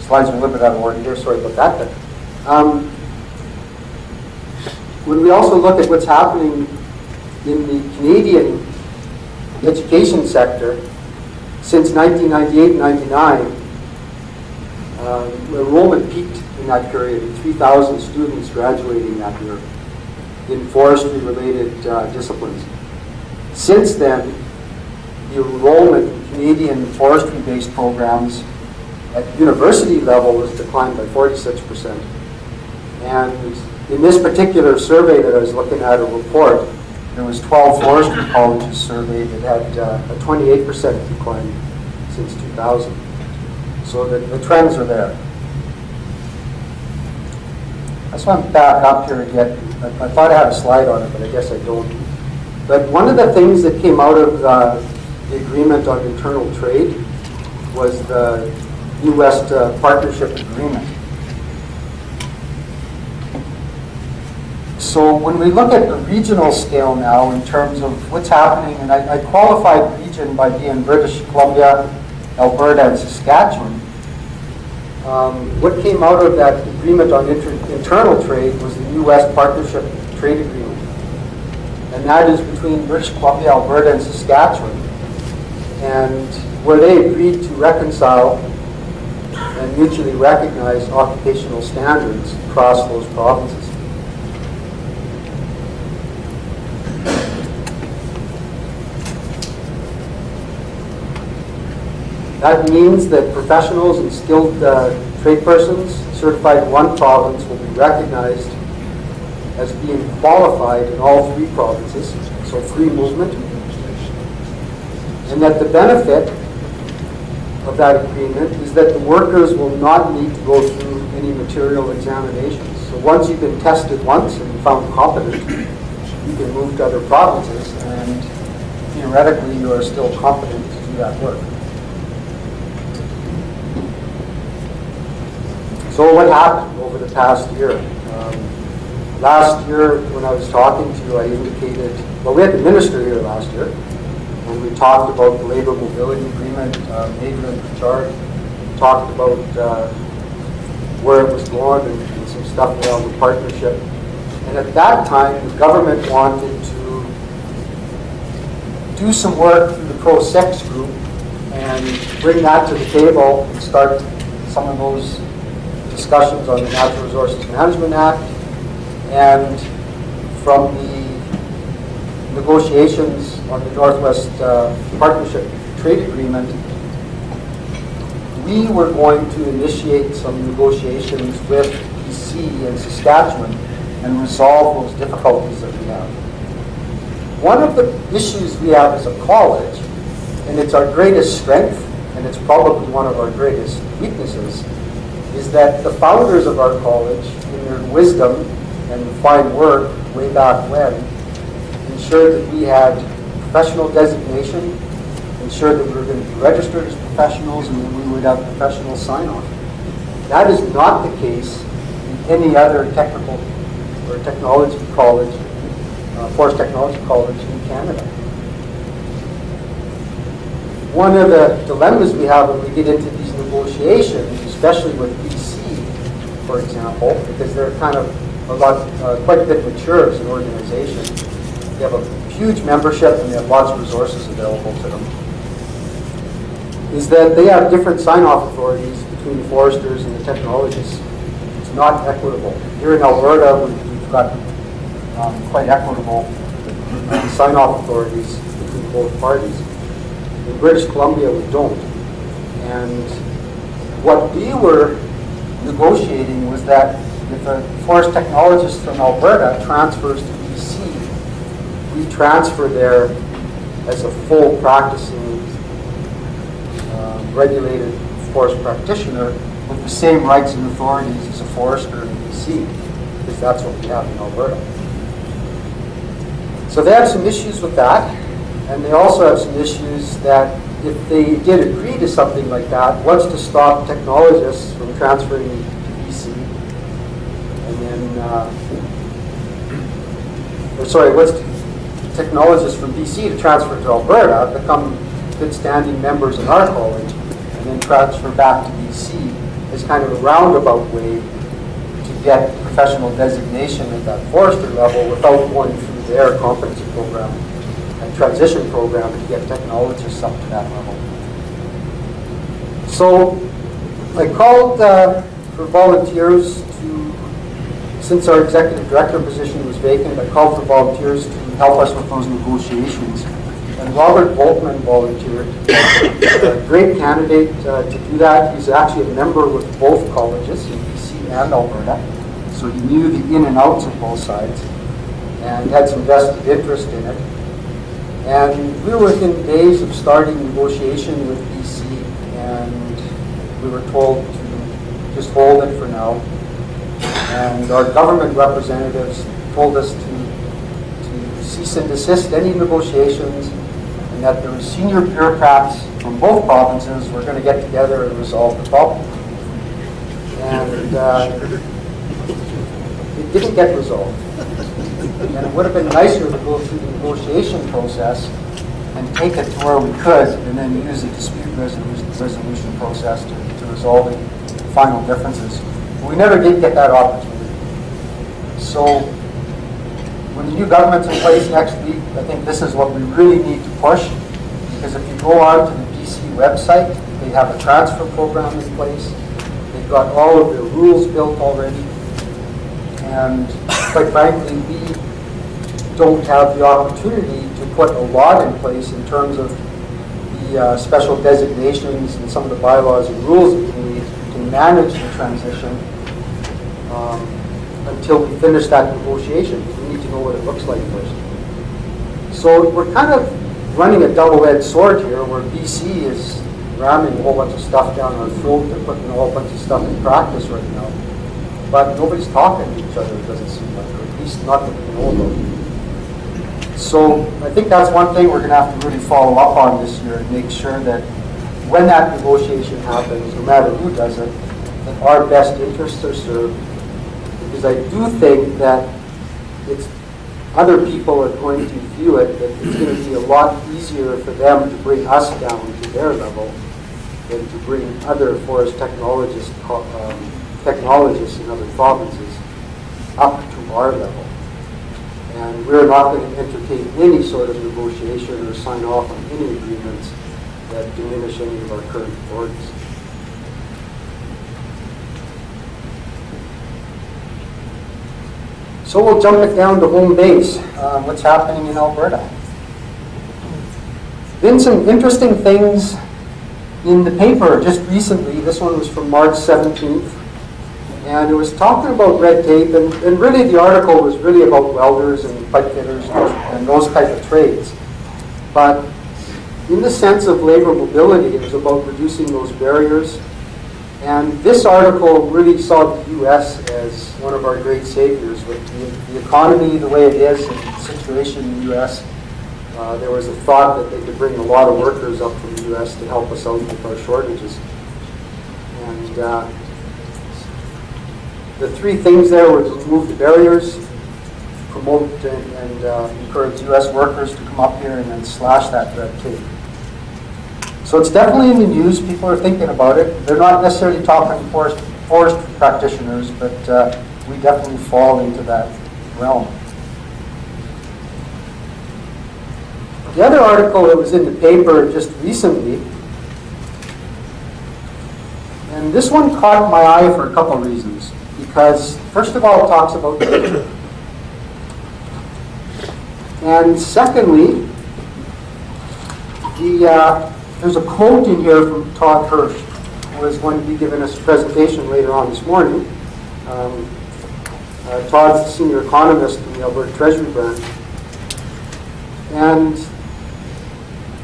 slides are a little bit out of order here, sorry about that. But, when we also look at what's happening in the Canadian education sector, since 1998-99, enrollment peaked in that period, 3,000 students graduating that year in forestry-related disciplines. Since then, the enrollment in Canadian forestry-based programs at university level has declined by 46%. And in this particular survey that I was looking at, a report, there was 12 forestry colleges surveyed that had a 28% decline since 2000. So the trends are there. I just want to back up here again. I thought I had a slide on it, but I guess I don't. But one of the things that came out of the agreement on internal trade was the New West Partnership Agreement. So when we look at the regional scale now in terms of what's happening, and I qualified region by being British Columbia, Alberta, and Saskatchewan. What came out of that agreement on internal trade was the New West Partnership Trade Agreement. And that is between British Columbia, Alberta, and Saskatchewan. And where they agreed to reconcile and mutually recognize occupational standards across those provinces. That means that professionals and skilled trade persons certified in one province will be recognized as being qualified in all three provinces, so free movement, and that the benefit of that agreement is that the workers will not need to go through any material examinations. So once you've been tested once and found competent, you can move to other provinces, and theoretically you are still competent to do that work. So what happened over the past year? Last year, when I was talking to you, I indicated, well, we had the minister here last year, and we talked about the labor mobility agreement, Adrian Pritchard, talked about where it was going and some stuff around the partnership. And at that time, the government wanted to do some work through the Pro-6 group and bring that to the table and start some of those discussions on the Natural Resources Management Act, and from the negotiations on the Northwest Partnership Trade Agreement, we were going to initiate some negotiations with BC and Saskatchewan and resolve those difficulties that we have. One of the issues we have as a college, and it's our greatest strength, and it's probably one of our greatest weaknesses, is that the founders of our college, in their wisdom and fine work way back when, ensured that we had professional designation, ensured that we were going to be registered as professionals, and that we would have professional sign-off. That is not the case in any other technical or technology college, forest technology college in Canada. One of the dilemmas we have when we get into these negotiations, especially with BC, for example, because they're kind of quite a bit mature as an organization. They have a huge membership and they have lots of resources available to them, is that they have different sign-off authorities between the foresters and the technologists. It's not equitable. Here in Alberta, we've got quite equitable sign-off authorities between both parties. In British Columbia, we don't. And what we were negotiating was that if a forest technologist from Alberta transfers to BC, we transfer there as a full practicing regulated forest practitioner with the same rights and authorities as a forester in BC, because that's what we have in Alberta. So they have some issues with that, and they also have some issues that if they did agree to something like that, what's to stop technologists from transferring to BC, and then, what's technologists from BC to transfer to Alberta, become good standing members in our college, and then transfer back to BC is kind of a roundabout way to get professional designation at that forester level without going through their competency program and transition program to get technologists up to that level. So I called for volunteers to, since our executive director position was vacant, I called for volunteers to help us with those negotiations. And Robert Volkman volunteered, a great candidate to do that. He's actually a member with both colleges in BC and Alberta, so he knew the in and outs of both sides and had some vested interest in it. And we were within days of starting negotiation with BC, and we were told to just hold it for now. And our government representatives told us to cease and desist any negotiations, and that the senior bureaucrats from both provinces were going to get together and resolve the problem. And it didn't get resolved. And it would have been nicer to go through the negotiation process and take it to where we could, and then use the dispute resolution process to resolve the final differences. But we never did get that opportunity. So when the new government's in place next week, I think this is what we really need to push, because if you go on to the BC website, they have a transfer program in place. They've got all of their rules built already. And quite frankly, we don't have the opportunity to put a lot in place in terms of the special designations and some of the bylaws and rules that we need to manage the transition until we finish that negotiation. We need to know what it looks like first. So we're kind of running a double-edged sword here, where BC is ramming a whole bunch of stuff down our throat. They're putting a whole bunch of stuff in practice right now. But nobody's talking to each other, it doesn't seem like, or at least not that we know about. So I think that's one thing we're going to have to really follow up on this year and make sure that when that negotiation happens, no matter who does it, that our best interests are served. Because I do think that other people are going to view it that it's going to be a lot easier for them to bring us down to their level than to bring other forest technologists in other provinces up to our level. And we're not going to entertain any sort of negotiation or sign off on any agreements that diminish any of our current authorities. So we'll jump it down to home base. What's happening in Alberta? Been some interesting things in the paper just recently. This one was from March 17th. And it was talking about red tape, and really the article was really about welders and pipe fitters and those type of trades. But in the sense of labor mobility, it was about reducing those barriers. And this article really saw the U.S. as one of our great saviors. With the economy the way it is and the situation in the U.S., there was a thought that they could bring a lot of workers up from the U.S. to help us out with our shortages. And the three things there were to remove the barriers, promote and encourage U.S. workers to come up here, and then slash that red tape. So it's definitely in the news. People are thinking about it. They're not necessarily talking forest practitioners, but we definitely fall into that realm. The other article that was in the paper just recently, and this one caught my eye for a couple of reasons. Because, first of all, it talks about nature. And secondly, there's a quote in here from Todd Hirsch, who is going to be giving us a presentation later on this morning. Todd's the senior economist in the Alberta Treasury branch. And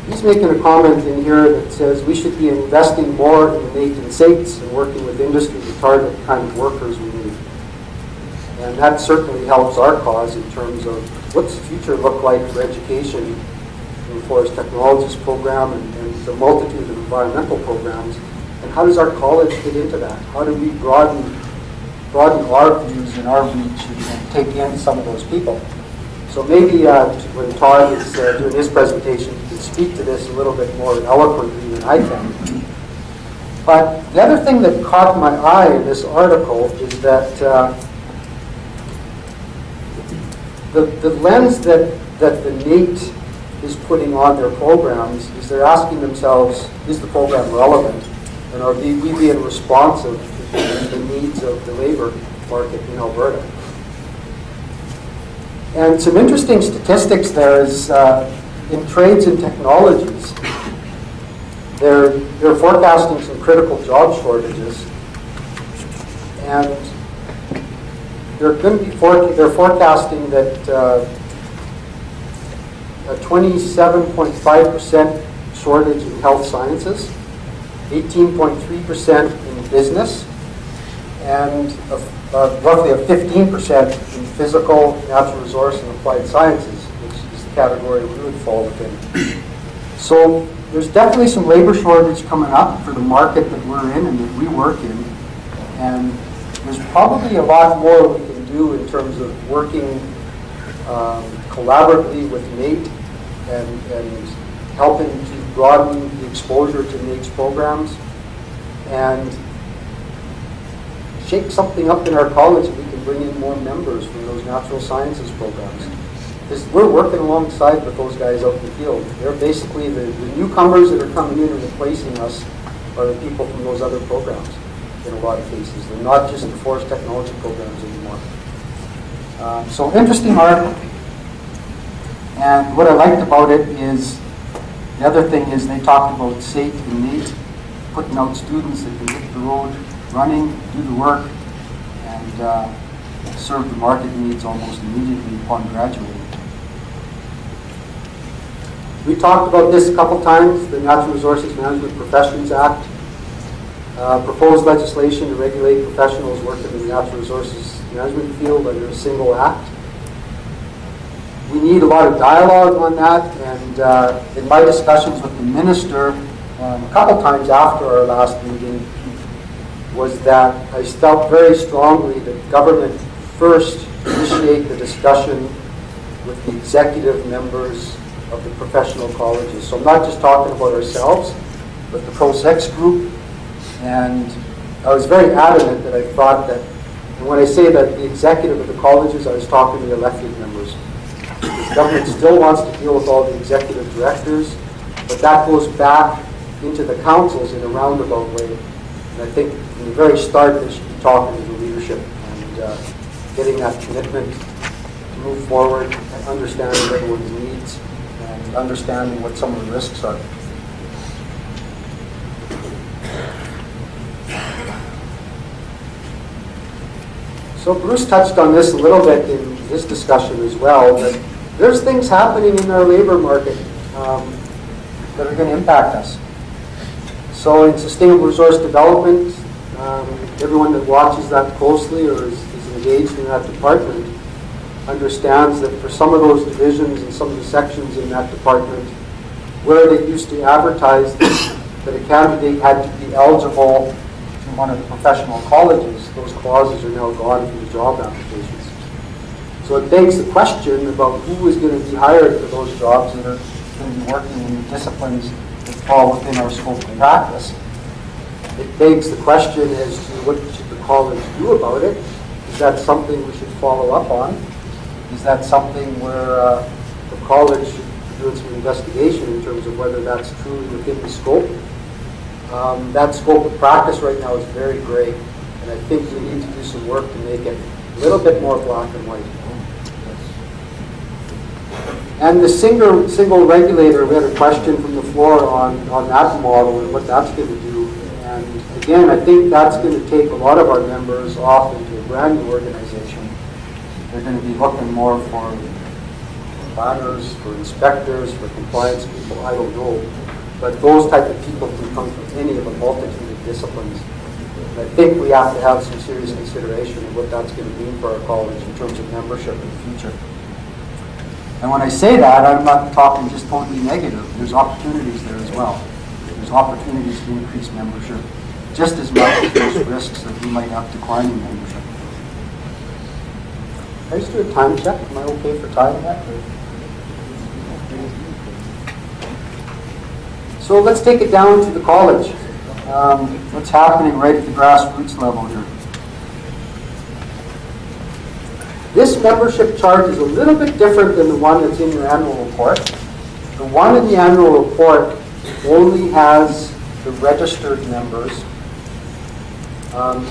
he's making a comment in here that says we should be investing more in the Nathan States and working with industry to target the kind of workers we need. And that certainly helps our cause in terms of what's the future look like for education in the Forest Technologies program and the multitude of environmental programs. And how does our college fit into that? How do we broaden our views and our reach and take in some of those people? So maybe when Todd is doing his presentation, he can speak to this a little bit more eloquently than I can. But the other thing that caught my eye in this article is that the lens that the NAIT is putting on their programs is they're asking themselves, is the program relevant? And are we being responsive to the needs of the labor market in Alberta? And some interesting statistics there is in trades and technologies, they're forecasting some critical job shortages, and they're forecasting that a 27.5% shortage in health sciences, 18.3% in business, and roughly a 15% in physical, natural resource, and applied sciences, which is the category we would fall within. So there's definitely some labor shortage coming up for the market that we're in and that we work in. And there's probably a lot more we can do in terms of working collaboratively with NAIT and helping to broaden the exposure to NAIT's programs and shake something up in our college and we can bring in more members from those natural sciences programs. Because we're working alongside with those guys out in the field. They're basically the newcomers that are coming in and replacing us are the people from those other programs in a lot of cases. They're not just the forest technology programs anymore. So interesting article. And what I liked about it is, the other thing is they talked about SAFE and NAIT, putting out students that can hit the road running, do the work, and serve the market needs almost immediately upon graduating. We talked about this a couple times, the Natural Resources Management Professions Act, proposed legislation to regulate professionals working in the natural resources management field under a single act. We need a lot of dialogue on that, and in my discussions with the minister a couple times after our last meeting was that I felt very strongly that government first initiate the discussion with the executive members of the professional colleges. So I'm not just talking about ourselves, but the Pro-Sex group. And I was very adamant that I thought that, and when I say that the executive of the colleges, I was talking to the elected members. Because government still wants to deal with all the executive directors, but that goes back into the councils in a roundabout way. And I think from the very start they should be talking to the leadership and getting that commitment to move forward and understanding everyone's needs and understanding what some of the risks are. So Bruce touched on this a little bit in his discussion as well, but there's things happening in our labor market that are going to impact us. So in sustainable resource development, everyone that watches that closely or is engaged in that department understands that for some of those divisions and some of the sections in that department, where they used to advertise that a candidate had to be eligible to one of the professional colleges, those clauses are now gone from the job applications. So it begs the question about who is going to be hired for those jobs that are going to be working in the disciplines that fall within our scope of practice. It begs the question as to what should the college do about it. Is that something we should follow up on? Is that something where the college should be doing some investigation in terms of whether that's truly within the scope? That scope of practice right now is very gray, and I think we need to do some work to make it a little bit more black and white. And the single regulator, we had a question from the floor on that model and what that's going to do. And again, I think that's going to take a lot of our members off into a brand new organization They're going to be looking more for planners, for inspectors, for compliance people, I don't know. But those type of people can come from any of a multitude of disciplines. And I think we have to have some serious consideration of what that's going to mean for our college in terms of membership in the future. And when I say that, I'm not talking just totally negative. There's opportunities there as well. There's opportunities to increase membership, just as much as there's risks that we might have declining membership. Can I just do a time check? Am I okay for time yet? So let's take it down to the college. What's happening right at the grassroots level here? This membership chart is a little bit different than the one that's in your annual report. The one in the annual report only has the registered members.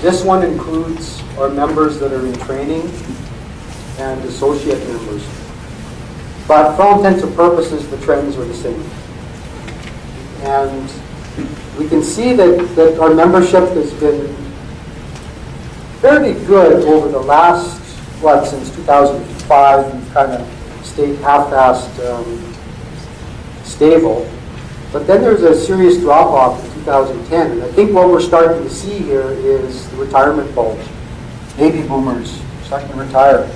This one includes our members that are in training and associate members. But for all intents and purposes, the trends are the same. And we can see that our membership has been fairly good over the last, since 2005, we've kind of stayed half-assed stable. But then there's a serious drop-off in 2010. And I think what we're starting to see here is the retirement bulge. Baby boomers starting to retire.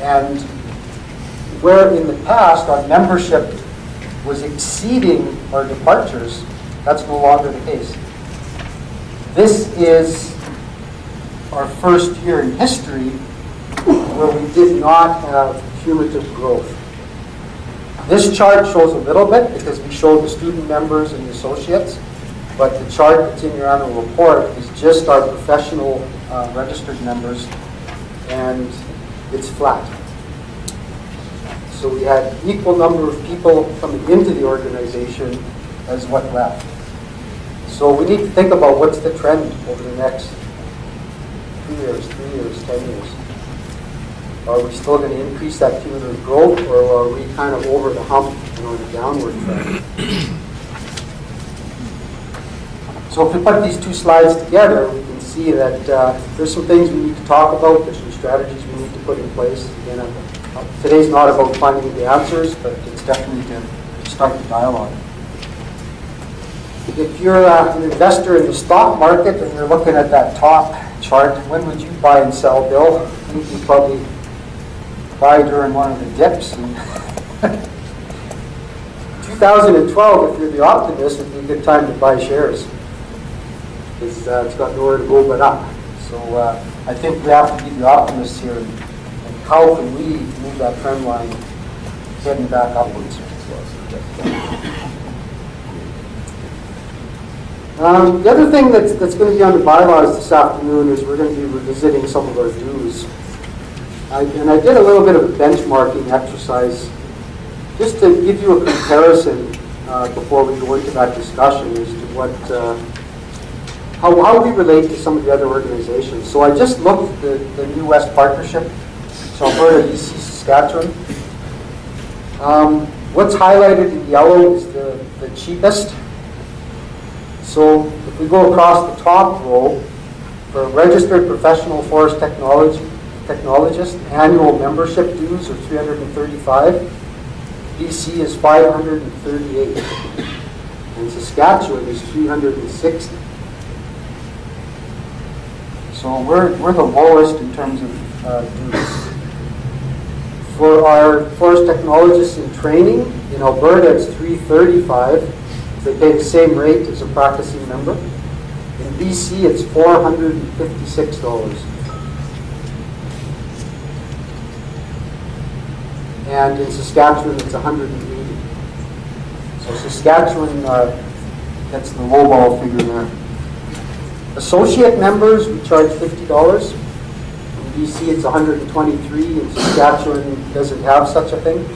And where in the past our membership was exceeding our departures, that's no longer the case. This is our first year in history where we did not have cumulative growth. This chart shows a little bit because we show the student members and the associates, but the chart that's in your annual report is just our professional registered members, and it's flat. So we had equal number of people coming into the organization as what left. So we need to think about what's the trend over the next 2 years, 3 years, 10 years. Are we still going to increase that cumulative growth, or are we kind of over the hump and on the downward trend? So if we put these two slides together, we can see that there's some things we need to talk about, there's some strategies we need to put in place. Again, today's not about finding the answers, but it's definitely to start the dialogue. If you're an investor in the stock market and you're looking at that top chart, when would you buy and sell, Bill? I think you probably buy during one of the dips. And 2012, if you're the optimist, would be a good time to buy shares, because it's got nowhere to go but up. So I think we have to be the optimists here. And how can we move that trend line heading back upwards? The other thing that's going to be on the bylaws this afternoon is we're going to be revisiting some of our dues. And I did a little bit of a benchmarking exercise just to give you a comparison before we go into that discussion as to what, how we relate to some of the other organizations. So I just looked at the New West Partnership, so Alberta, BC, Saskatchewan. What's highlighted in yellow is the cheapest. So if we go across the top row, for a registered professional forest technologist, annual membership dues are $335. BC is $538. And Saskatchewan is $360. So we're the lowest in terms of dues. For our forest technologists in training, in Alberta it's $335. They pay the same rate as a practicing member. In BC, it's $456. And in Saskatchewan, it's $180. So Saskatchewan gets the lowball figure there. Associate members, we charge $50. In BC, it's $123. In Saskatchewan, doesn't have such a thing.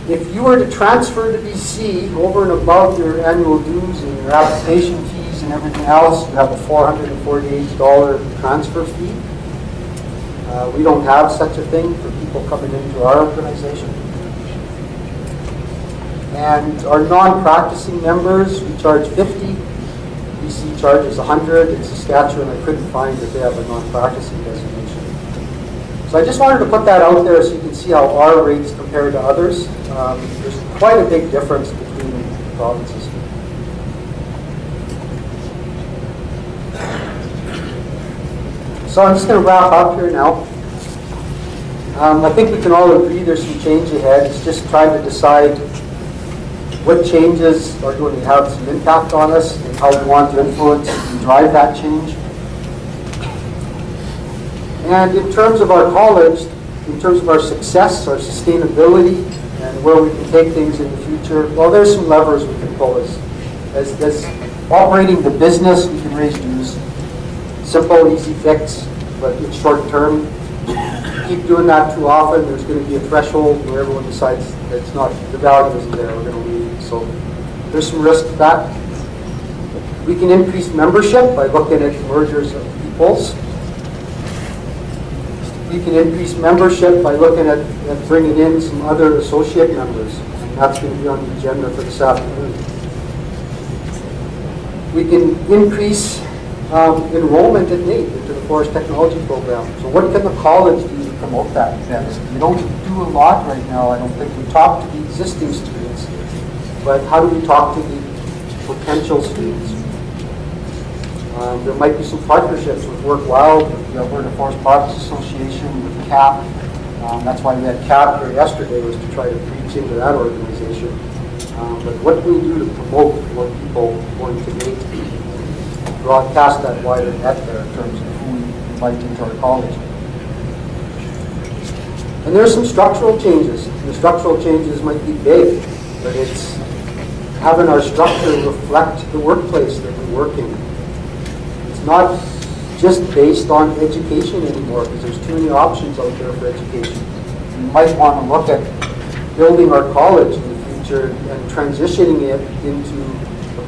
If you were to transfer to BC over and above your annual dues and your application fees and everything else, you have a $448 transfer fee. We don't have such a thing for people coming into our organization. And our non-practicing members, we charge $50. BC charges $100. In Saskatchewan, I couldn't find that they have a non-practicing designation. So I just wanted to put that out there so you can see how our rates compare to others. There's quite a big difference between the provinces. So I'm just going to wrap up here now. I think we can all agree there's some change ahead. It's just trying to decide what changes are going to have some impact on us and how we want to influence and drive that change. And in terms of our college, in terms of our success, our sustainability, and where we can take things in the future, well, there's some levers we can pull as operating the business. We can raise dues. Simple, easy fix, but it's short term. Keep doing that too often, there's going to be a threshold where everyone decides that it's not, the value isn't there, we're going to leave. So there's some risk to that. We can increase membership by looking at mergers of peoples. We can increase membership by looking at bringing in some other associate members. And that's going to be on the agenda for this afternoon. We can increase enrollment at NAIT into the Forest Technology Program. So what can the college do to promote that best? We don't do a lot right now. I don't think we talk to the existing students, but how do we talk to the potential students? There might be some partnerships with Workwell, with the Alberta Forest Products Association, with CAP. That's why we had CAP here yesterday, was to try to reach into that organization. But what can we do to promote more people going to NAIT? Broadcast that wider net there in terms of who we invite into our college. And there's some structural changes. The structural changes might be big, but it's having our structure reflect the workplace that we work in. It's not just based on education anymore, because there's too many options out there for education. We might want to look at building our college in the future and transitioning it into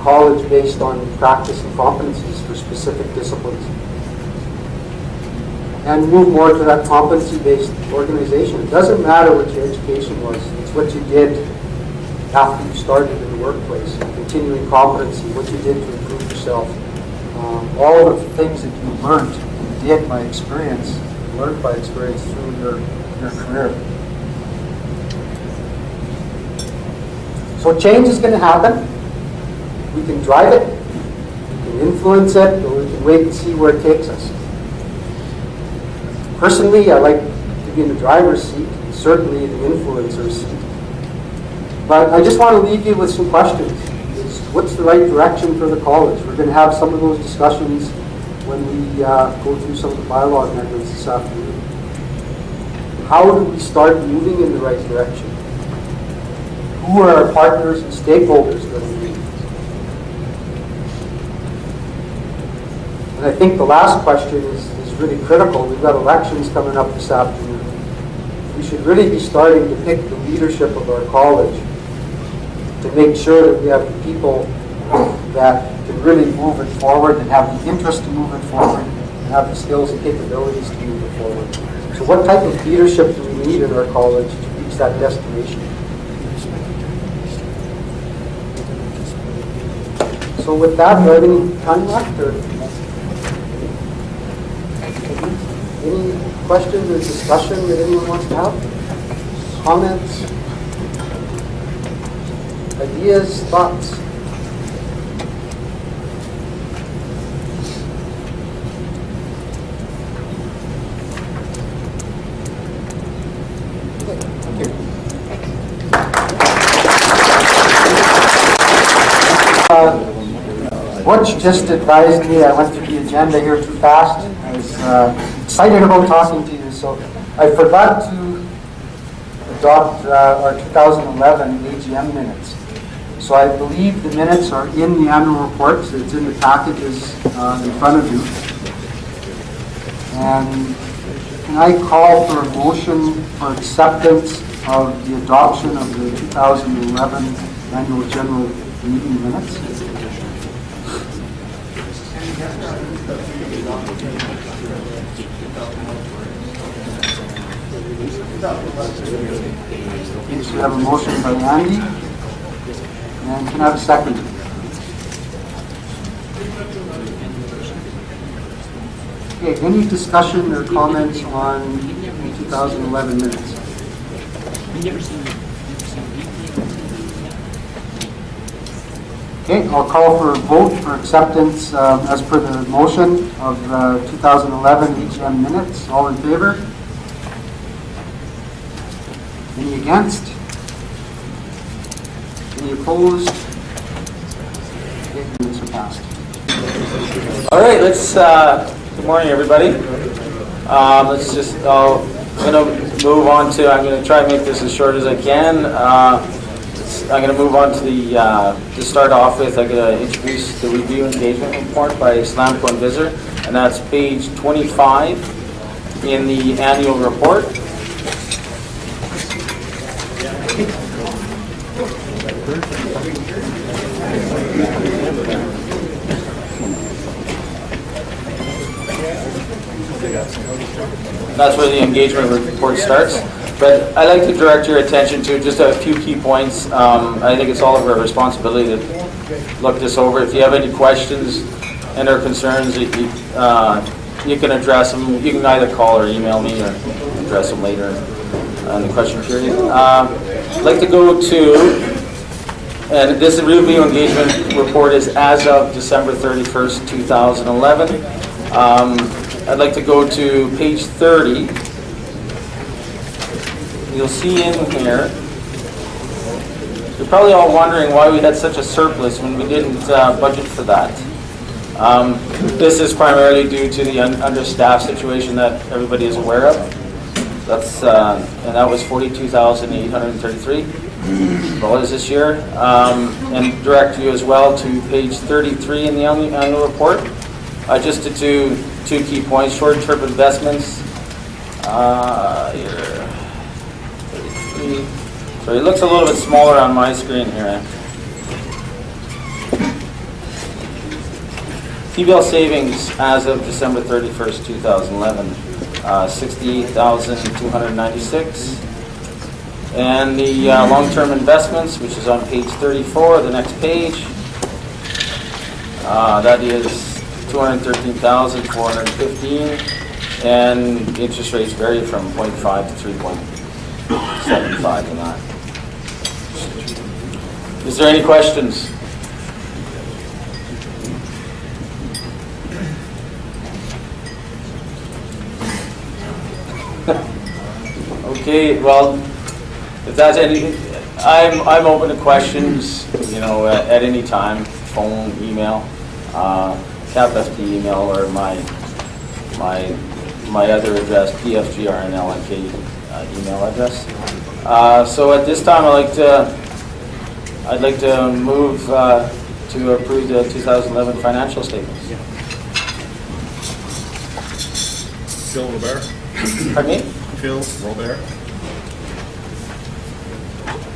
college based on practice and competencies for specific disciplines. And move more to that competency-based organization. It doesn't matter what your education was, it's what you did after you started in the workplace, continuing competency, what you did to improve yourself. All of the things that you learned, you did by experience, learned by experience through your career. So change is going to happen. We can drive it, we can influence it, or we can wait and see where it takes us. Personally, I like to be in the driver's seat, and certainly the influencer's seat. But I just want to leave you with some questions. What's the right direction for the college? We're going to have some of those discussions when we go through some of the bylaw amendments this afternoon. How do we start moving in the right direction? Who are our partners and stakeholders that we need? And I think the last question is really critical. We've got elections coming up this afternoon. We should really be starting to pick the leadership of our college to make sure that we have the people that can really move it forward and have the interest to move it forward and have the skills and capabilities to move it forward. So what type of leadership do we need in our college to reach that destination? So with that, do I have any time left? Or any questions or discussion that anyone wants to have? Comments? Ideas? Thoughts? Butch just advised me I went through the agenda here too fast. I was excited about talking to you, so I forgot to adopt our 2011 AGM minutes. So I believe the minutes are in the annual reports. It's in the packages in front of you. And can I call for a motion for acceptance of the adoption of the 2011 annual general meeting minutes? Okay, so we have a motion by Andy, and can I have a second? Okay, any discussion or comments on the 2011 minutes. Okay, I'll call for a vote for acceptance as per the motion of 2011 AGM minutes. All in favor? Any against? Any opposed? Okay, minutes are passed. All right, good morning, everybody. I'm going to move on to, I'm going to try and make this as short as I can. I'm going to move on to to start off with, I'm going to introduce the review engagement report by Slamco and Visor, and that's page 25 in the annual report. That's where the engagement report starts. But I'd like to direct your attention to just a few key points. I think it's all of our responsibility to look this over. If you have any questions and or concerns, you can address them. You can either call or email me or address them later in the question period. I'd like to go to, and this review engagement report is as of December 31st, 2011. I'd like to go to page 30. You'll see in here, you're probably all wondering why we had such a surplus when we didn't budget for that. This is primarily due to the understaffed situation that everybody is aware of. That's and that was $42,833 this year. And direct you as well to page 33 in the annual report. Just to two key points: short-term investments. Here. So it looks a little bit smaller on my screen here. TBL savings as of December 31st, 2011, 68,296. And the long-term investments, which is on page 34, the next page, that is 213,415, and interest rates vary from 0.5 to 3.75 in that. Is there any questions? Okay, well, if that's any, I'm open to questions, at any time, phone, email, CAPFT email, or my other address, pfgrnlnk email address. So at this time, I'd like to move to approve the 2011 financial statements. Phil Robert. Pardon me? Phil Robert.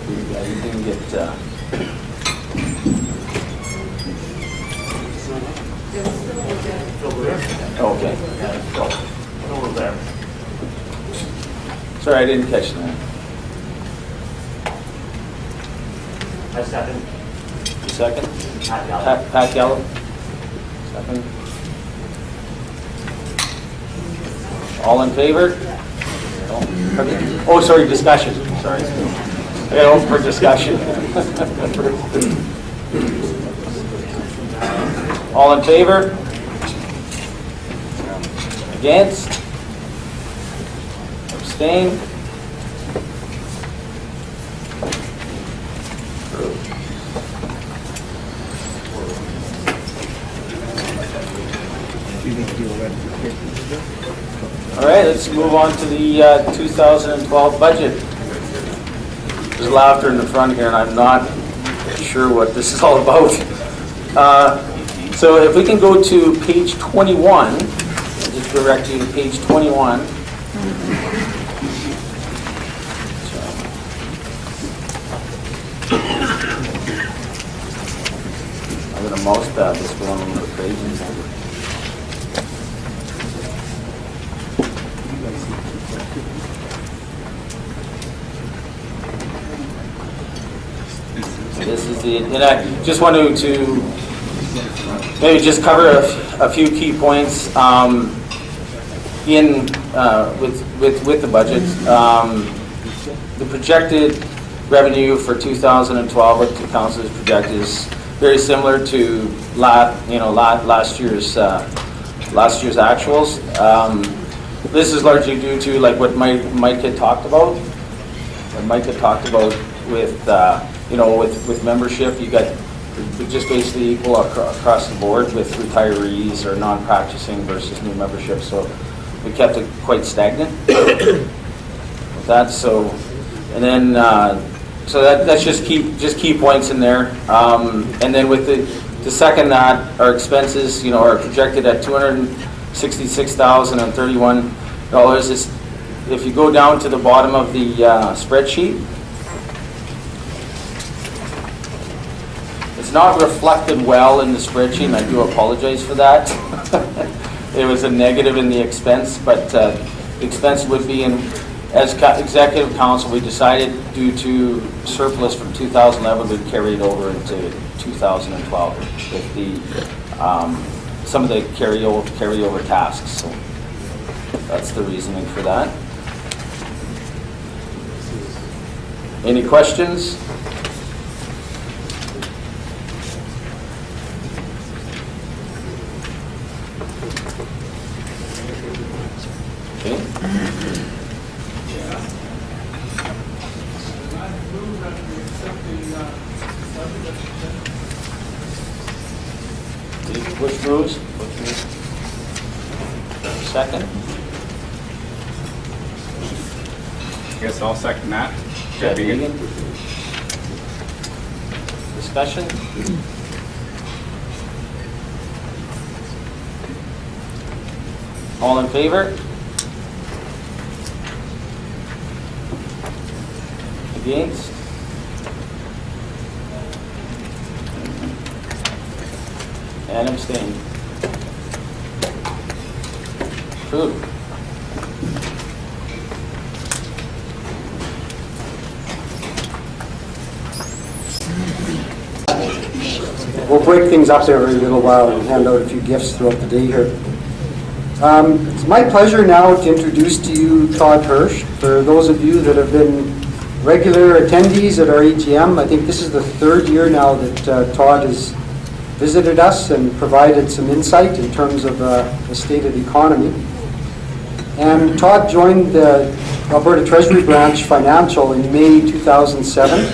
You can get. Okay. Phil Robert. Sorry, I didn't catch that. I second. You second? Pat Gallo. Pat Gallo. Second. All in favor? No. Oh, sorry, discussion. Sorry. I got open for discussion. All in favor? Against? Abstain? All right, let's move on to the 2012 budget. There's laughter in the front here, and I'm not sure what this is all about. So if we can go to page 21, I'll just direct you to page 21. I'm going to mouse pad this going on the page. This is the, and I just wanted to maybe just cover a few key points. In with the budget. The projected revenue for 2012, what the council has projected, is very similar to last year's actuals. This is largely due to like what Mike had talked about. With with membership, you got just basically equal across the board with retirees or non-practicing versus new membership. So we kept it quite stagnant with that. So, and then so that's just key points in there. And then with the second that, our expenses are projected at $266,031. If you go down to the bottom of the spreadsheet, it's not reflected well in the spreadsheet, and I do apologize for that. It was a negative in the expense, but the expense would be in, as executive council, we decided due to surplus from 2011, we'd carry it over into 2012 with the some of the carryover tasks. So that's the reasoning for that. Any questions? Okay. Which moves? Second? I guess I'll second that. Chad Egan. Discussion? All in favor? Against? And abstained. Approved. We'll break things up every little while and hand out a few gifts throughout the day here. It's my pleasure now to introduce to you Todd Hirsch. For those of you that have been regular attendees at our AGM, I think this is the third year now that Todd has visited us and provided some insight in terms of the state of the economy. And Todd joined the Alberta Treasury Branch Financial in May 2007.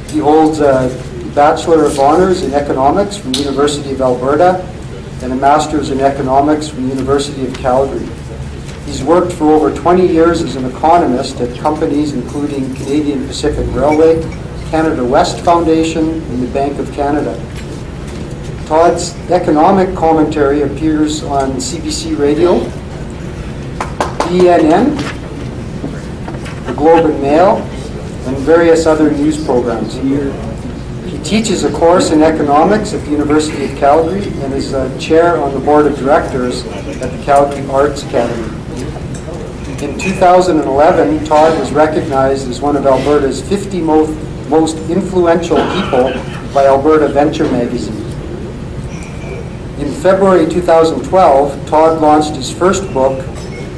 He holds a Bachelor of Honors in Economics from the University of Alberta and a Master's in Economics from the University of Calgary. He's worked for over 20 years as an economist at companies including Canadian Pacific Railway, Canada West Foundation, and the Bank of Canada. Todd's economic commentary appears on CBC Radio, BNN, the Globe and Mail, and various other news programs. He teaches a course in economics at the University of Calgary and is a chair on the board of directors at the Calgary Arts Academy. In 2011, Todd was recognized as one of Alberta's 50 most influential people by Alberta Venture magazine. In February 2012, Todd launched his first book,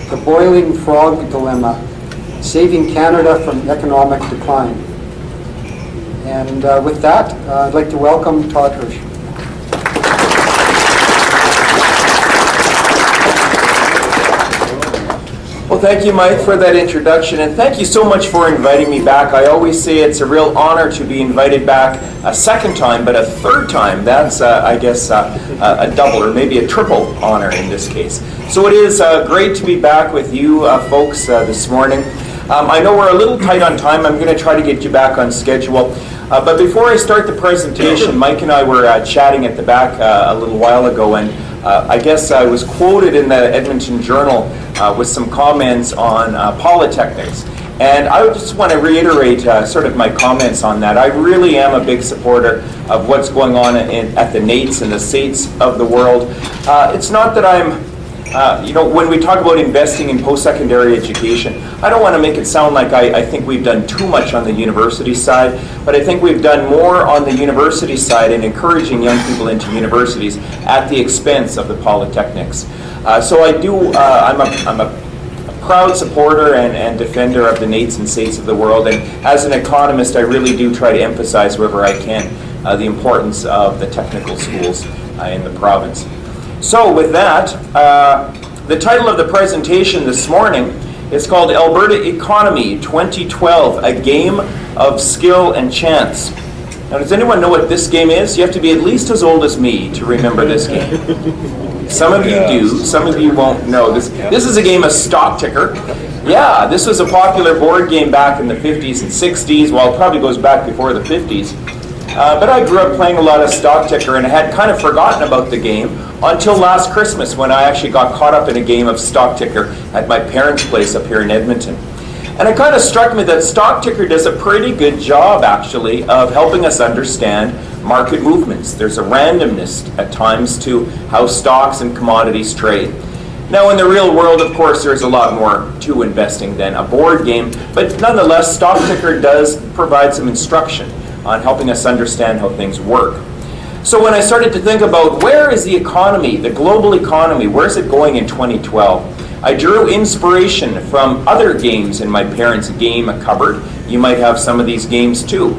The Boiling Frog Dilemma, Saving Canada from Economic Decline. And with that, I'd like to welcome Todd Hirsch. Well, thank you, Mike, for that introduction, and thank you so much for inviting me back. I always say it's a real honor to be invited back a second time, but a third time, that's, I guess, a double or maybe a triple honor in this case. So it is great to be back with you folks this morning. I know we're a little tight on time. I'm going to try to get you back on schedule. But before I start the presentation, Mike and I were chatting at the back a little while ago, and I guess I was quoted in the Edmonton Journal with some comments on polytechnics. And I just want to reiterate sort of my comments on that. I really am a big supporter of what's going on at the NAITS and the SAITs of the world. It's not that I'm when we talk about investing in post-secondary education, I don't want to make it sound like I think we've done too much on the university side, but I think we've done more on the university side in encouraging young people into universities at the expense of the polytechnics. So I do, I'm a proud supporter and defender of the nates and states of the world, and as an economist, I really do try to emphasize wherever I can the importance of the technical schools in the province. So with that, the title of the presentation this morning is called Alberta Economy 2012, A Game of Skill and Chance. Now, does anyone know what this game is? You have to be at least as old as me to remember this game. Some of you do, some of you won't know. This is a game of stock ticker. Yeah, this was a popular board game back in the 50s and 60s. Well, it probably goes back before the 50s. But I grew up playing a lot of stock ticker and I had kind of forgotten about the game until last Christmas when I actually got caught up in a game of stock ticker at my parents' place up here in Edmonton. And it kind of struck me that stock ticker does a pretty good job, actually, of helping us understand market movements. There's a randomness at times to how stocks and commodities trade. Now, in the real world, of course, there's a lot more to investing than a board game, but nonetheless, stock ticker does provide some instruction on helping us understand how things work. So when I started to think about where is the economy, the global economy, where's it going in 2012? I drew inspiration from other games in my parents' game cupboard. You might have some of these games too.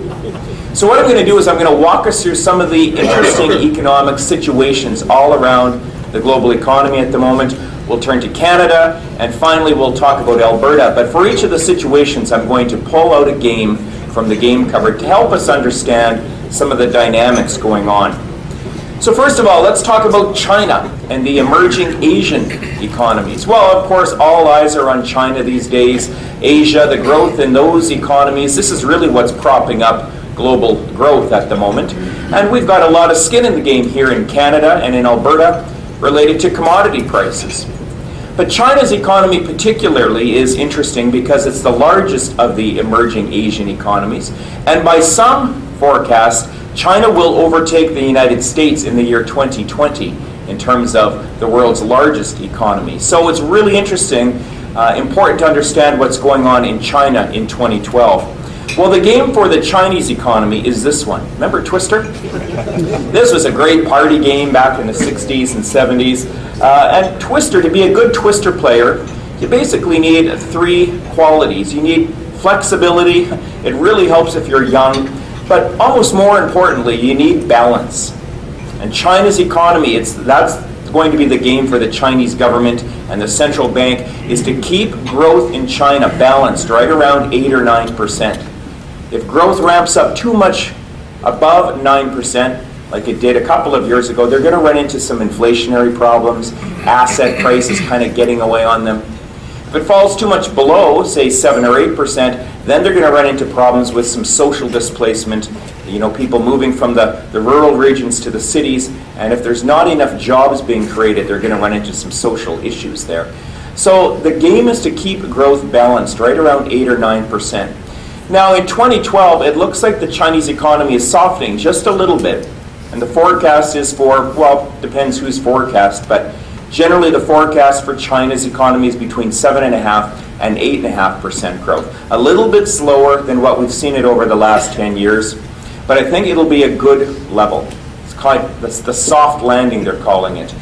So what I'm going to do is I'm going to walk us through some of the interesting economic situations all around the global economy at the moment. We'll turn to Canada, and finally we'll talk about Alberta. But for each of the situations, I'm going to pull out a game from the game cupboard to help us understand some of the dynamics going on. So first of all, let's talk about China and the emerging Asian economies. Well, of course, all eyes are on China these days. Asia, the growth in those economies, this is really what's propping up global growth at the moment. And we've got a lot of skin in the game here in Canada and in Alberta related to commodity prices. But China's economy particularly is interesting because it's the largest of the emerging Asian economies. And by some forecasts, China will overtake the United States in the year 2020 in terms of the world's largest economy. So it's really interesting, important to understand what's going on in China in 2012. Well, the game for the Chinese economy is this one. Remember Twister? This was a great party game back in the 60s and 70s. And Twister, to be a good Twister player, you basically need three qualities. You need flexibility. It really helps if you're young. But almost more importantly, you need balance. And China's economy, that's going to be the game for the Chinese government and the central bank, is to keep growth in China balanced right around 8 or 9%. If growth ramps up too much above 9%, like it did a couple of years ago, they're going to run into some inflationary problems, asset prices kind of getting away on them. If it falls too much below, say 7 or 8%, then they're going to run into problems with some social displacement, people moving from the rural regions to the cities, and if there's not enough jobs being created, they're going to run into some social issues there. So the game is to keep growth balanced right around 8 or 9%. Now in 2012, it looks like the Chinese economy is softening just a little bit, and the forecast is for, well, depends whose forecast, but generally, the forecast for China's economy is between 7.5% and 8.5% growth. A little bit slower than what we've seen it over the last 10 years, but I think it'll be a good level. That's the soft landing, they're calling it.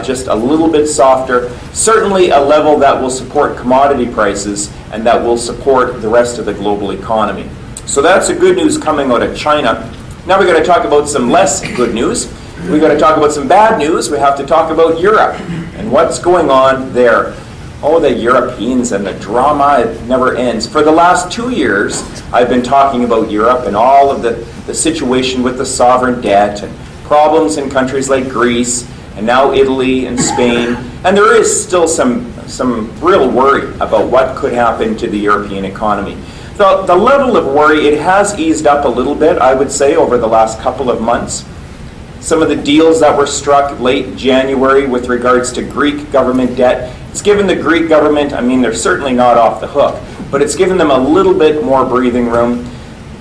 Just a little bit softer. Certainly a level that will support commodity prices and that will support the rest of the global economy. So that's the good news coming out of China. Now we're going to talk about some less good news. We've got to talk about some bad news. We have to talk about Europe and what's going on there. Oh, the Europeans and the drama, it never ends. For the last 2 years, I've been talking about Europe and all of the situation with the sovereign debt and problems in countries like Greece and now Italy and Spain. And there is still some real worry about what could happen to the European economy. The level of worry, it has eased up a little bit, I would say, over the last couple of months. Some of the deals that were struck late January with regards to Greek government debt, it's given the Greek government, they're certainly not off the hook, but it's given them a little bit more breathing room.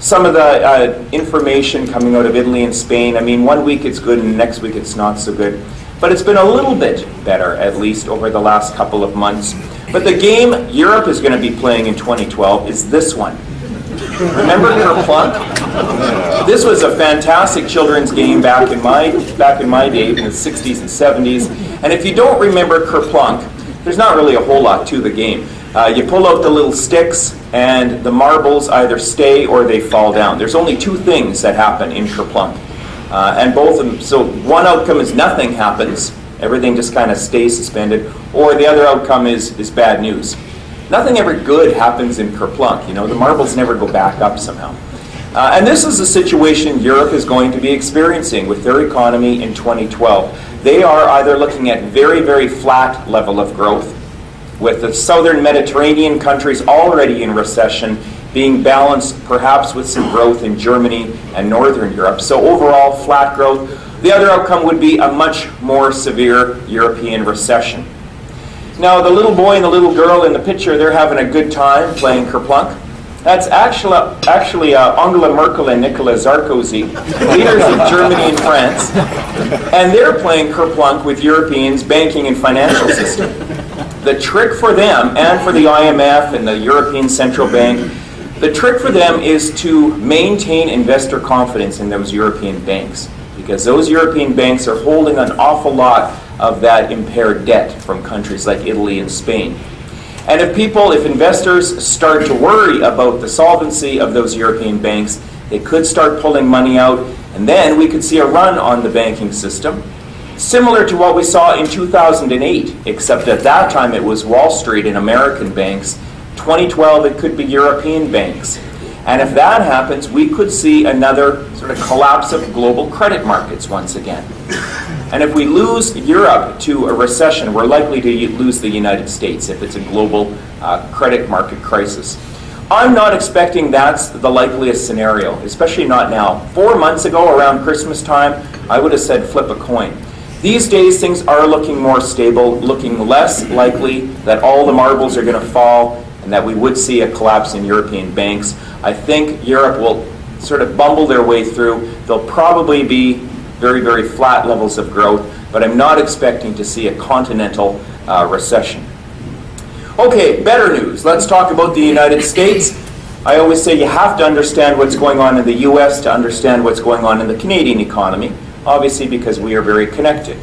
Some of the information coming out of Italy and Spain, 1 week it's good and the next week it's not so good. But it's been a little bit better, at least, over the last couple of months. But the game Europe is going to be playing in 2012 is this one. Remember Kerplunk? This was a fantastic children's game back in my day, in the 60s and 70s. And if you don't remember Kerplunk, there's not really a whole lot to the game. You pull out the little sticks, and the marbles either stay or they fall down. There's only two things that happen in Kerplunk. And both of them, so one outcome is nothing happens, everything just kind of stays suspended, or the other outcome is bad news. Nothing ever good happens in Kerplunk, you know, the marbles never go back up somehow. And this is the situation Europe is going to be experiencing with their economy in 2012. They are either looking at very, very flat level of growth, with the southern Mediterranean countries already in recession, being balanced perhaps with some growth in Germany and Northern Europe. So overall, flat growth. The other outcome would be a much more severe European recession. Now, the little boy and the little girl in the picture, they're having a good time playing Kerplunk. That's actually Angela Merkel and Nicolas Sarkozy, leaders of Germany and France, and they're playing Kerplunk with Europeans' banking and financial system. The trick for them, and for the IMF and the European Central Bank, the trick for them is to maintain investor confidence in those European banks, because those European banks are holding an awful lot of that impaired debt from countries like Italy and Spain. And if investors start to worry about the solvency of those European banks, they could start pulling money out, and then we could see a run on the banking system, similar to what we saw in 2008, except at that time it was Wall Street and American banks. 2012, it could be European banks. And if that happens, we could see another sort of collapse of global credit markets once again. And if we lose Europe to a recession, we're likely to lose the United States if it's a global credit market crisis. I'm not expecting that's the likeliest scenario, especially not now. 4 months ago, around Christmas time, I would have said flip a coin. These days, things are looking more stable, looking less likely that all the marbles are going to fall and that we would see a collapse in European banks. I think Europe will sort of bumble their way through. There'll probably be very, very flat levels of growth, but I'm not expecting to see a continental recession. Okay, better news. Let's talk about the United States. I always say you have to understand what's going on in the US to understand what's going on in the Canadian economy, obviously because we are very connected.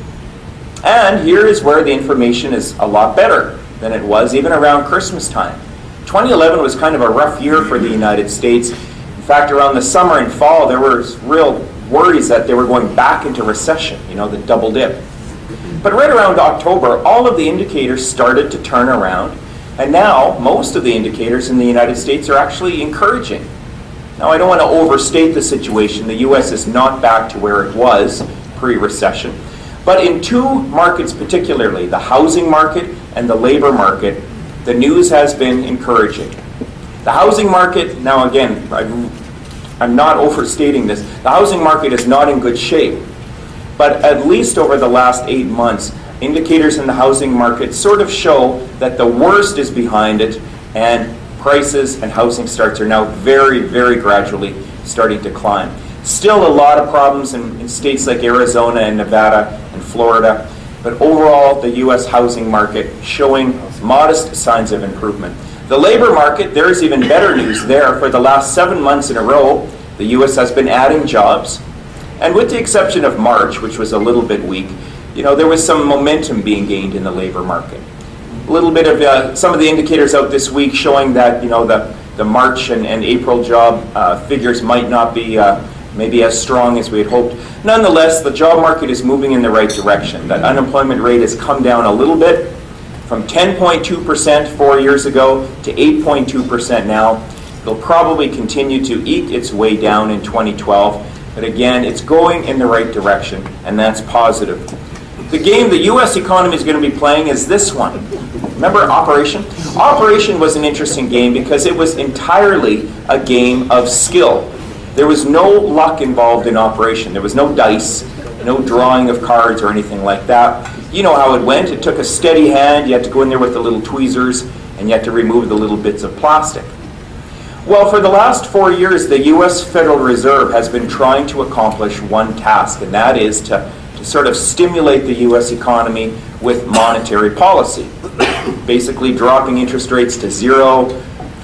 And here is where the information is a lot better than it was even around Christmas time. 2011 was kind of a rough year for the United States. In fact, around the summer and fall, there were real worries that they were going back into recession, you know, the double dip. But right around October, all of the indicators started to turn around, and now most of the indicators in the United States are actually encouraging. Now, I don't want to overstate the situation. The US is not back to where it was pre-recession. But in two markets particularly, the housing market and the labor market, the news has been encouraging. The housing market, now again, I'm not overstating this, the housing market is not in good shape. But at least over the last 8 months, indicators in the housing market sort of show that the worst is behind it, and prices and housing starts are now very, very gradually starting to climb. Still a lot of problems in states like Arizona and Nevada and Florida, but overall the U.S. housing market showing modest signs of improvement. The labor market, there's even better news there. For the last 7 months in a row, the U.S. has been adding jobs. And with the exception of March, which was a little bit weak, you know, there was some momentum being gained in the labor market. A little bit of some of the indicators out this week showing that, you know, the March and April job figures might not be maybe as strong as we had hoped. Nonetheless, the job market is moving in the right direction. That unemployment rate has come down a little bit from 10.2% 4 years ago to 8.2% now. It'll probably continue to eke its way down in 2012, but again, it's going in the right direction, and that's positive. The game the U.S. economy is going to be playing is this one. Remember Operation? Operation was an interesting game because it was entirely a game of skill. There was no luck involved in Operation. There was no dice, no drawing of cards or anything like that. You know how it went. It took a steady hand. You had to go in there with the little tweezers, and you had to remove the little bits of plastic. Well, for the last 4 years, the U.S. Federal Reserve has been trying to accomplish one task, and that is to sort of stimulate the U.S. economy with monetary policy. Basically dropping interest rates to zero,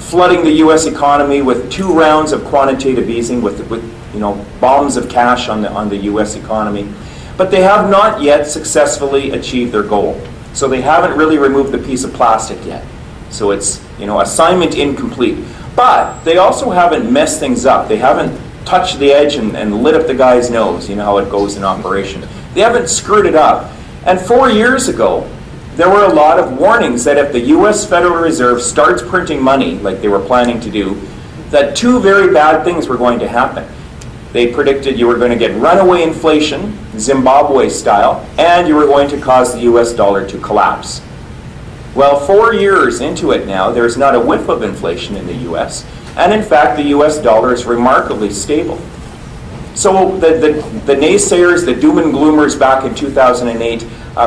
flooding the U.S. economy with 2 rounds of quantitative easing with you know, bombs of cash on the U.S. economy. But they have not yet successfully achieved their goal. So they haven't really removed the piece of plastic yet. So it's, assignment incomplete. But they also haven't messed things up. They haven't touched the edge and lit up the guy's nose. You know how it goes in operation. They haven't screwed it up. And 4 years ago, there were a lot of warnings that if the U.S. Federal Reserve starts printing money, like they were planning to do, that two very bad things were going to happen. They predicted you were going to get runaway inflation, Zimbabwe style, and you were going to cause the U.S. dollar to collapse. Well, 4 years into it now, there's not a whiff of inflation in the U.S., and in fact, the U.S. dollar is remarkably stable. So the naysayers, the doom and gloomers back in 2008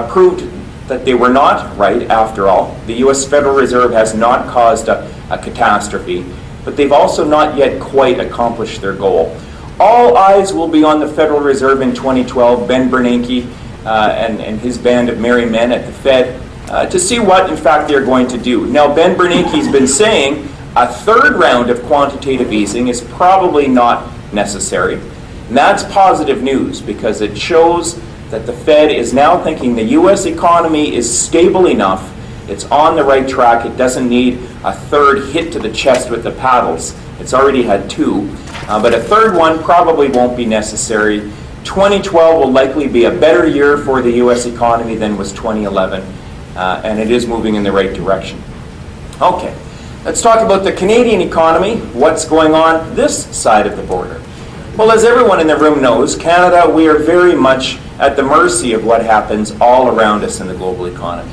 proved that they were not right after all. The U.S. Federal Reserve has not caused a catastrophe, but they've also not yet quite accomplished their goal. All eyes will be on the Federal Reserve in 2012, Ben Bernanke and his band of merry men at the Fed, to see what, in fact, they're going to do. Now, Ben Bernanke's been saying a third round of quantitative easing is probably not necessary. And that's positive news because it shows that the Fed is now thinking the U.S. economy is stable enough, it's on the right track, it doesn't need a third hit to the chest with the paddles. It's already had two, but a third one probably won't be necessary. 2012 will likely be a better year for the U.S. economy than was 2011, and it is moving in the right direction. Okay, let's talk about the Canadian economy, what's going on this side of the border. Well, as everyone in the room knows, Canada, we are very much at the mercy of what happens all around us in the global economy.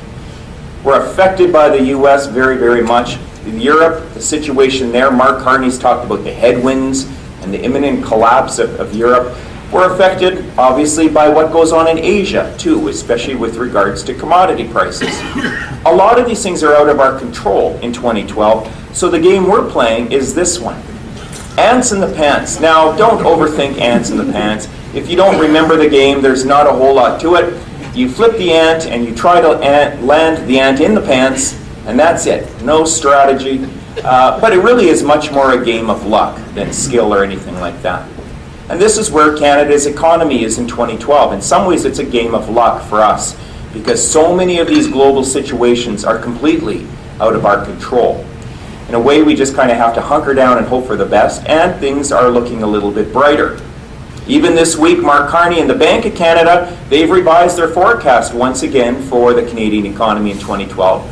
We're affected by the U.S. very, very much. In Europe, the situation there, Mark Carney's talked about the headwinds and the imminent collapse of Europe. We're affected, obviously, by what goes on in Asia, too, especially with regards to commodity prices. A lot of these things are out of our control in 2012, so the game we're playing is this one. Ants in the pants. Now, don't overthink ants in the pants. If you don't remember the game, there's not a whole lot to it. You flip the ant and you try to land the ant in the pants, and that's it. No strategy. But it really is much more a game of luck than skill or anything like that. And this is where Canada's economy is in 2012. In some ways, it's a game of luck for us because so many of these global situations are completely out of our control. In a way, we just kind of have to hunker down and hope for the best, and things are looking a little bit brighter. Even this week, Mark Carney and the Bank of Canada, they've revised their forecast once again for the Canadian economy in 2012,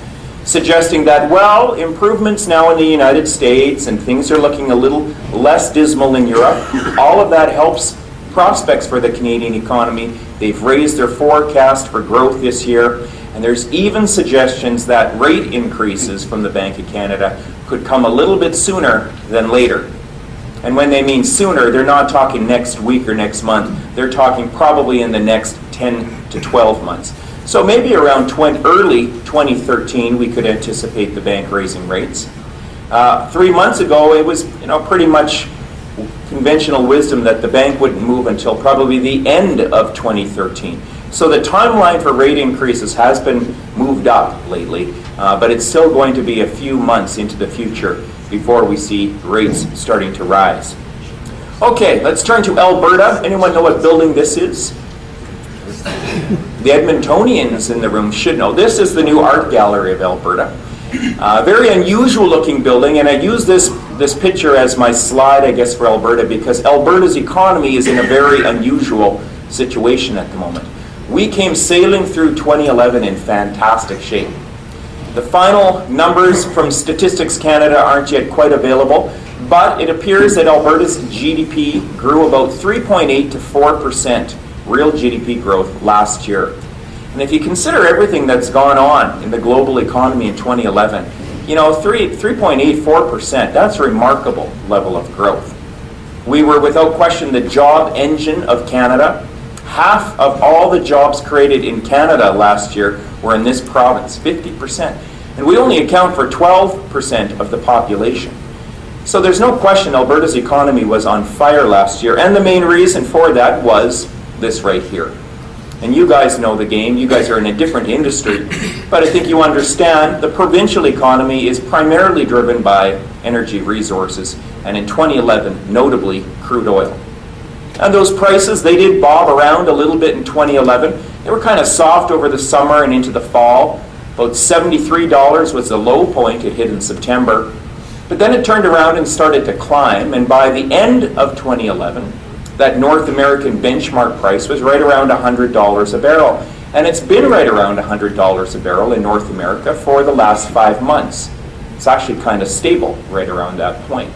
suggesting that, well, improvements now in the United States and things are looking a little less dismal in Europe. All of that helps prospects for the Canadian economy. They've raised their forecast for growth this year, and there's even suggestions that rate increases from the Bank of Canada could come a little bit sooner than later. And when they mean sooner, they're not talking next week or next month. They're talking probably in the next 10 to 12 months. So maybe around early 2013, we could anticipate the bank raising rates. 3 months ago, it was pretty much conventional wisdom that the bank wouldn't move until probably the end of 2013. So the timeline for rate increases has been moved up lately, but it's still going to be a few months into the future before we see rates starting to rise. Okay, let's turn to Alberta. Anyone know what building this is? The Edmontonians in the room should know. This is the new art gallery of Alberta. Very unusual looking building, and I use this picture as my slide, I guess, for Alberta because Alberta's economy is in a very unusual situation at the moment. We came sailing through 2011 in fantastic shape. The final numbers from Statistics Canada aren't yet quite available, but it appears that Alberta's GDP grew about 3.8 to 4% real GDP growth last year. And if you consider everything that's gone on in the global economy in 2011, 3.8, 4%, that's a remarkable level of growth. We were without question the job engine of Canada. Half of all the jobs created in Canada last year were in this province, 50%. And we only account for 12% of the population. So there's no question Alberta's economy was on fire last year, and the main reason for that was this right here. And you guys know the game, you guys are in a different industry, but I think you understand the provincial economy is primarily driven by energy resources, and in 2011, notably, crude oil. And those prices, they did bob around a little bit in 2011. They were kind of soft over the summer and into the fall. About $73 was the low point it hit in September. But then it turned around and started to climb, and by the end of 2011, that North American benchmark price was right around $100 a barrel. And it's been right around $100 a barrel in North America for the last 5 months. It's actually kind of stable right around that point.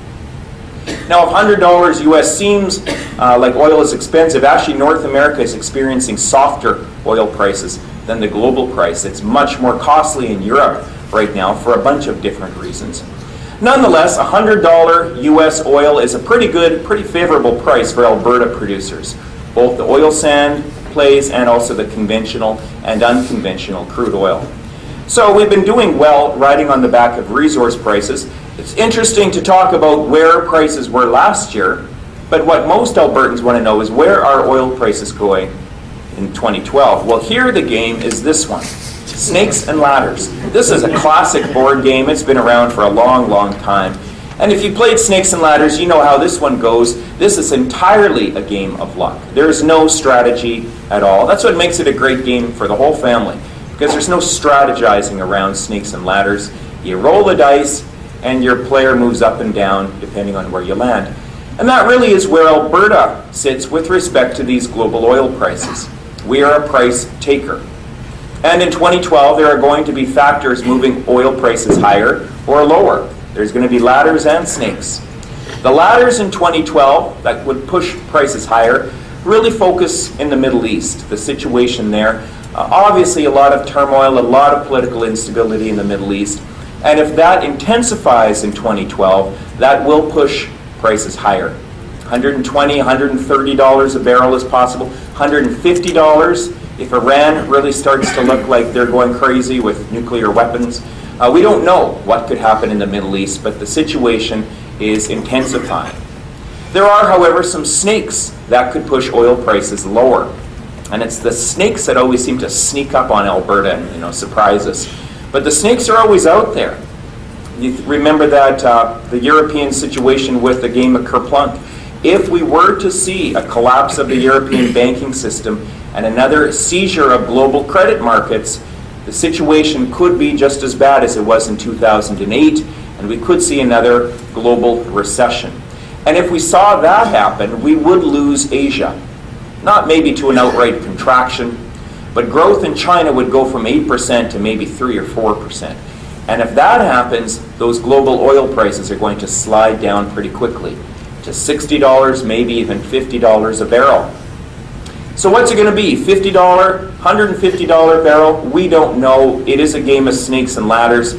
Now, if $100 US seems like oil is expensive, actually North America is experiencing softer oil prices than the global price. It's much more costly in Europe right now for a bunch of different reasons. Nonetheless, $100 US oil is a pretty good, pretty favorable price for Alberta producers, both the oil sand plays and also the conventional and unconventional crude oil. So we've been doing well riding on the back of resource prices. It's interesting to talk about where prices were last year, but what most Albertans want to know is where are oil prices going in 2012? Well, here the game is this one, Snakes and Ladders. This is a classic board game. It's been around for a long, long time. And if you played Snakes and Ladders, you know how this one goes. This is entirely a game of luck. There's no strategy at all. That's what makes it a great game for the whole family, because there's no strategizing around Snakes and Ladders. You roll the dice, and your player moves up and down depending on where you land. And that really is where Alberta sits with respect to these global oil prices. We are a price taker. And in 2012, there are going to be factors moving oil prices higher or lower. There's going to be ladders and snakes. The ladders in 2012 that would push prices higher really focus in the Middle East, the situation there. Obviously, a lot of turmoil, a lot of political instability in the Middle East. And if that intensifies in 2012, that will push prices higher. $120, $130 a barrel is possible. $150 if Iran really starts to look like they're going crazy with nuclear weapons. We don't know what could happen in the Middle East, but the situation is intensifying. There are, however, some snakes that could push oil prices lower. And it's the snakes that always seem to sneak up on Alberta and surprise us. But the snakes are always out there. You remember that the European situation with the game of Kerplunk. If we were to see a collapse of the European banking system and another seizure of global credit markets, the situation could be just as bad as it was in 2008, and we could see another global recession. And if we saw that happen, we would lose Asia. Not maybe to an outright contraction, but growth in China would go from 8% to maybe 3 or 4%. And if that happens, those global oil prices are going to slide down pretty quickly to $60, maybe even $50 a barrel. So what's it going to be? $50, $150 barrel? We don't know. It is a game of snakes and ladders.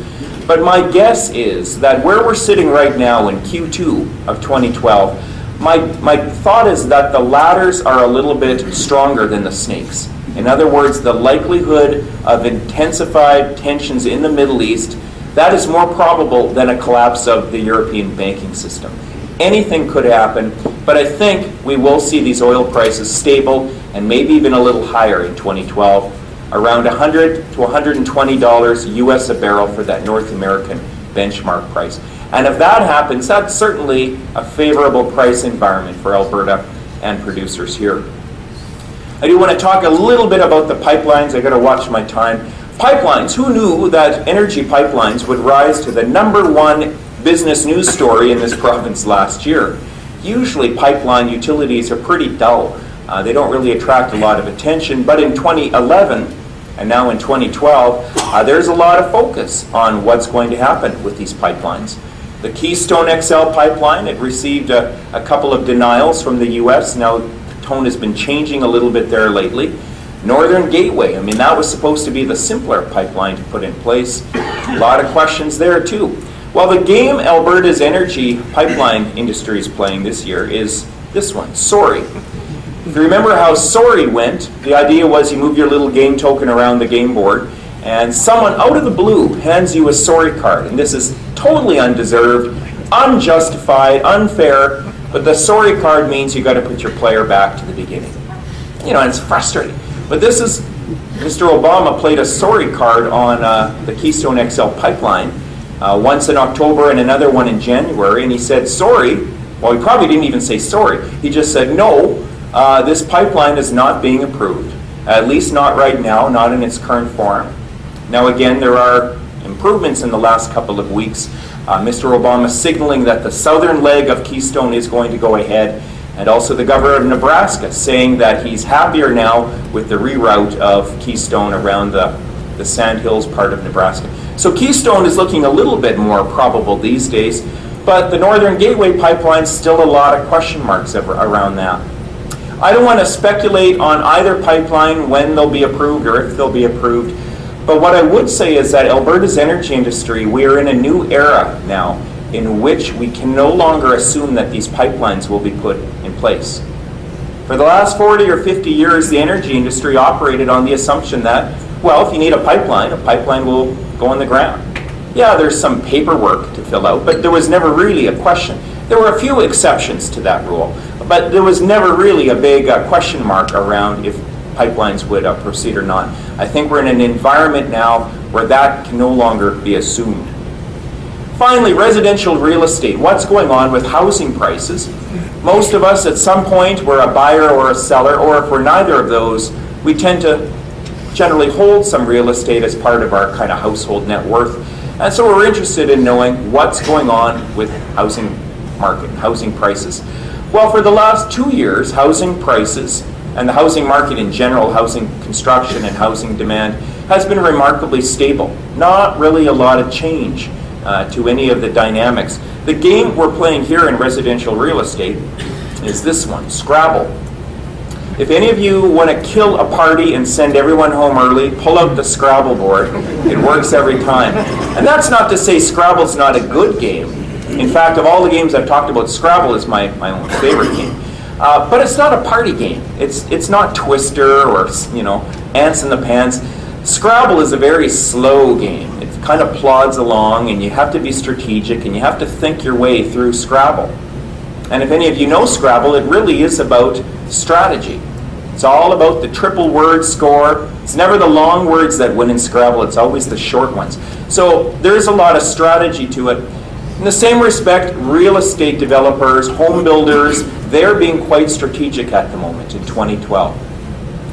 But my guess is that where we're sitting right now in Q2 of 2012, my thought is that the ladders are a little bit stronger than the snakes. In other words, the likelihood of intensified tensions in the Middle East, that is more probable than a collapse of the European banking system. Anything could happen, but I think we will see these oil prices stable and maybe even a little higher in 2012, around $100 to $120 US a barrel for that North American benchmark price. And if that happens, that's certainly a favorable price environment for Alberta and producers here. I do want to talk a little bit about the pipelines. I got to watch my time. Pipelines. Who knew that energy pipelines would rise to the #1 business news story in this province last year? Usually pipeline utilities are pretty dull. They don't really attract a lot of attention. But in 2011 and now in 2012, there's a lot of focus on what's going to happen with these pipelines. The Keystone XL pipeline, it received a couple of denials from the U.S. Now, the tone has been changing a little bit there lately. Northern Gateway, I mean, that was supposed to be the simpler pipeline to put in place. A lot of questions there, too. Well, the game Alberta's energy pipeline industry is playing this year is this one, Sorry. If you remember how Sorry went, the idea was you move your little game token around the game board, and someone out of the blue hands you a Sorry card. And this is totally undeserved, unjustified, unfair, but the Sorry card means you got to put your player back to the beginning. And it's frustrating. But this is, Mr. Obama played a Sorry card on the Keystone XL pipeline, once in October and another one in January, and he said sorry. Well, he probably didn't even say sorry. He just said, no, this pipeline is not being approved, at least not right now, not in its current form. Now again, there are improvements in the last couple of weeks. Mr. Obama signaling that the southern leg of Keystone is going to go ahead, and also the governor of Nebraska saying that he's happier now with the reroute of Keystone around the Sandhills part of Nebraska. So Keystone is looking a little bit more probable these days, but the Northern Gateway Pipeline, still a lot of question marks around that. I don't want to speculate on either pipeline, when they'll be approved or if they'll be approved, but what I would say is that Alberta's energy industry, we are in a new era now in which we can no longer assume that these pipelines will be put in place. For the last 40 or 50 years, the energy industry operated on the assumption that, well, if you need a pipeline will go in the ground. Yeah, there's some paperwork to fill out, but there was never really a question. There were a few exceptions to that rule, but there was never really a big question mark around if pipelines would proceed or not. I think we're in an environment now where that can no longer be assumed. Finally, residential real estate. What's going on with housing prices? Most of us at some point we're a buyer or a seller, or if we're neither of those, we tend to generally hold some real estate as part of our kind of household net worth. And so we're interested in knowing what's going on with housing market, housing prices. Well, for the last 2 years, housing prices and the housing market in general, housing construction and housing demand, has been remarkably stable. Not really a lot of change to any of the dynamics. The game we're playing here in residential real estate is this one, Scrabble. If any of you want to kill a party and send everyone home early, pull out the Scrabble board. It works every time. And that's not to say Scrabble's not a good game. In fact, of all the games I've talked about, Scrabble is my own favorite game. But it's not a party game. It's not Twister or, Ants in the Pants. Scrabble is a very slow game. It kind of plods along, and you have to be strategic, and you have to think your way through Scrabble. And if any of you know Scrabble, it really is about strategy. It's all about the triple word score. It's never the long words that win in Scrabble, it's always the short ones. So there's a lot of strategy to it. In the same respect, real estate developers, home builders, they're being quite strategic at the moment in 2012.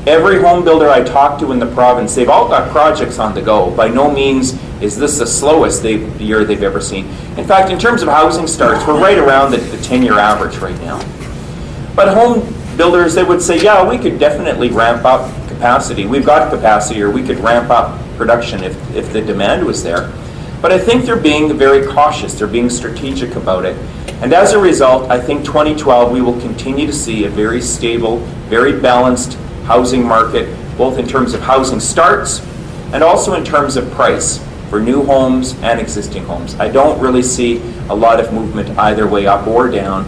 Every home builder I talk to in the province, they've all got projects on the go. By no means is this the slowest year they've ever seen. In fact, in terms of housing starts, we're right around the 10-year average right now. But home builders, they would say, yeah, we could definitely ramp up capacity. We've got capacity, or we could ramp up production if the demand was there. But I think they're being very cautious. They're being strategic about it. And as a result, I think 2012, we will continue to see a very stable, very balanced housing market, both in terms of housing starts and also in terms of price for new homes and existing homes. I don't really see a lot of movement either way, up or down.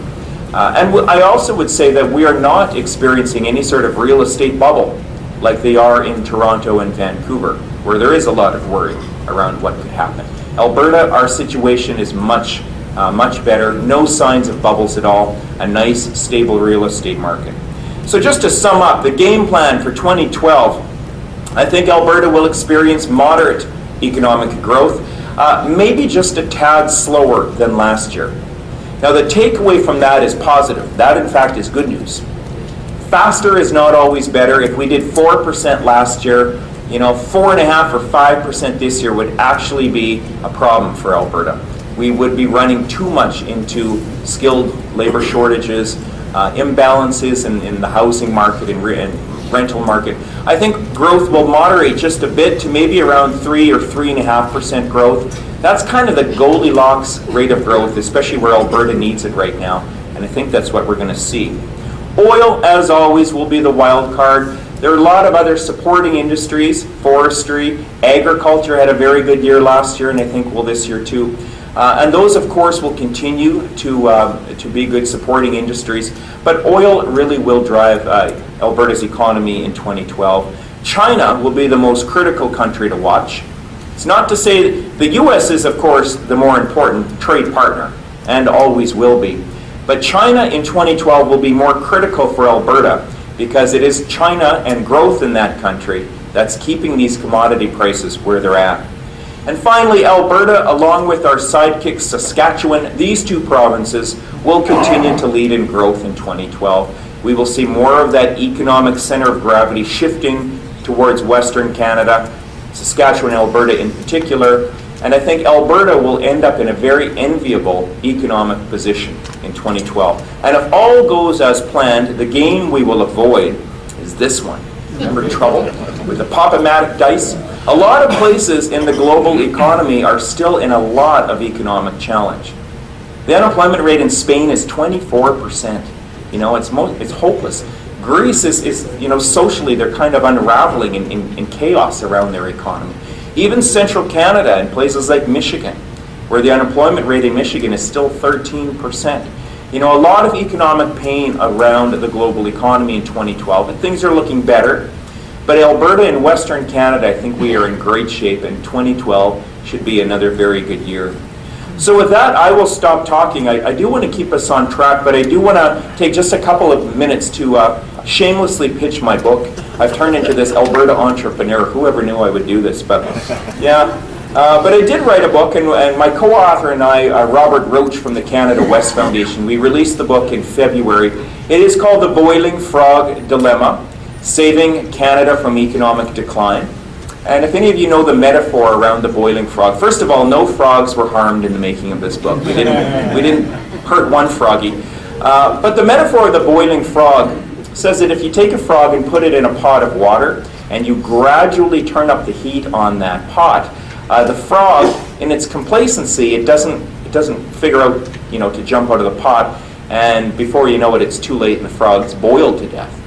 And I also would say that we are not experiencing any sort of real estate bubble like they are in Toronto and Vancouver, where there is a lot of worry around what could happen. Alberta, our situation is much better. No signs of bubbles at all. A nice, stable real estate market. So just to sum up, the game plan for 2012, I think Alberta will experience moderate economic growth, maybe just a tad slower than last year. Now the takeaway from that is positive. That in fact is good news. Faster is not always better. If we did 4% last year, 4.5% or 5% this year would actually be a problem for Alberta. We would be running too much into skilled labor shortages, imbalances in the housing market and rental market. I think growth will moderate just a bit to maybe around 3 or 3.5% growth. That's kind of the Goldilocks rate of growth, especially where Alberta needs it right now. And I think that's what we're going to see. Oil, as always, will be the wild card. There are a lot of other supporting industries, forestry, agriculture had a very good year last year, and I think will this year too. And those, of course, will continue to be good supporting industries. But oil really will drive Alberta's economy in 2012. China will be the most critical country to watch. It's not to say the U.S. is, of course, the more important trade partner, and always will be. But China in 2012 will be more critical for Alberta, because it is China and growth in that country that's keeping these commodity prices where they're at. And finally, Alberta, along with our sidekick Saskatchewan, these two provinces will continue to lead in growth in 2012. We will see more of that economic center of gravity shifting towards Western Canada. Saskatchewan and Alberta in particular. And I think Alberta will end up in a very enviable economic position in 2012. And if all goes as planned, the game we will avoid is this one. Remember trouble with the pop-o-matic dice? A lot of places in the global economy are still in a lot of economic challenge. The unemployment rate in Spain is 24%. You know, it's hopeless. Greece is socially they're kind of unraveling in chaos around their economy. Even central Canada and places like Michigan, where the unemployment rate in Michigan is still 13%. You know, a lot of economic pain around the global economy in 2012, and things are looking better. But Alberta and Western Canada, I think we are in great shape, and 2012 should be another very good year. So with that, I will stop talking. I do want to keep us on track, but I do want to take just a couple of minutes to shamelessly pitch my book. I've turned into this Alberta entrepreneur. Whoever knew I would do this, but yeah. But I did write a book, and my co-author and I, Robert Roach from the Canada West Foundation, we released the book in February. It is called The Boiling Frog Dilemma, Saving Canada from Economic Decline. And if any of you know the metaphor around the boiling frog, first of all, no frogs were harmed in the making of this book. We didn't hurt one froggy. But the metaphor of the boiling frog says that if you take a frog and put it in a pot of water, and you gradually turn up the heat on that pot, the frog, in its complacency, it doesn't figure out, to jump out of the pot, and before you know it, it's too late, and the frog's boiled to death.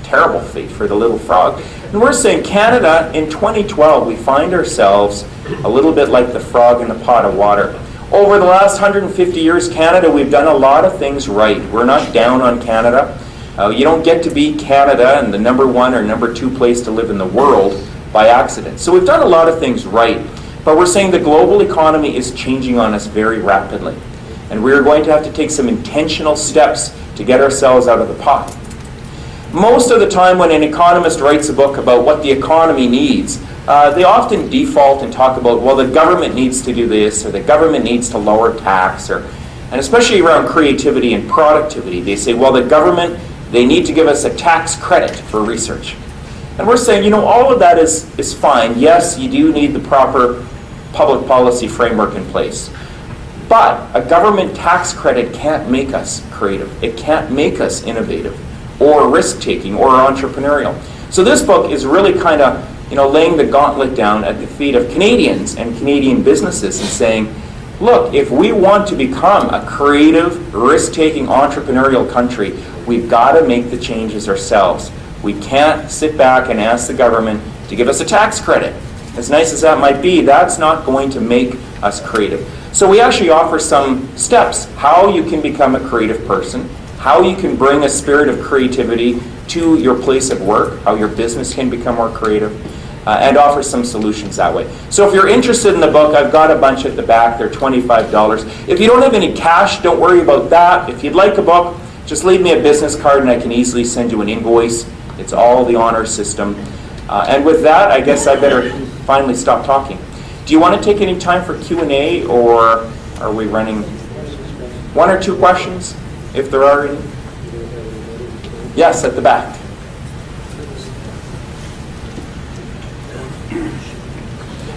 Terrible fate for the little frog. And we're saying Canada, in 2012, we find ourselves a little bit like the frog in the pot of water. Over the last 150 years, Canada, we've done a lot of things right. We're not down on Canada. You don't get to be Canada and the number 1 or number 2 place to live in the world by accident. So we've done a lot of things right. But we're saying the global economy is changing on us very rapidly. And we're going to have to take some intentional steps to get ourselves out of the pot. Most of the time when an economist writes a book about what the economy needs, they often default and talk about, well, the government needs to do this, or the government needs to lower tax, and especially around creativity and productivity, they say, well, the government, they need to give us a tax credit for research. And we're saying, all of that is fine. Yes, you do need the proper public policy framework in place. But a government tax credit can't make us creative. It can't make us innovative, or risk-taking, or entrepreneurial. So this book is really kind of, laying the gauntlet down at the feet of Canadians and Canadian businesses and saying, look, if we want to become a creative, risk-taking, entrepreneurial country, we've got to make the changes ourselves. We can't sit back and ask the government to give us a tax credit. As nice as that might be, that's not going to make us creative. So we actually offer some steps, how you can become a creative person, how you can bring a spirit of creativity to your place of work, how your business can become more creative, and offer some solutions that way. So if you're interested in the book, I've got a bunch at the back. They're $25. If you don't have any cash, don't worry about that. If you'd like a book, just leave me a business card and I can easily send you an invoice. It's all the honor system. And with that, I guess I better finally stop talking. Do you want to take any time for Q&A, or are we running 1 or 2 questions? If there are any. Yes, at the back.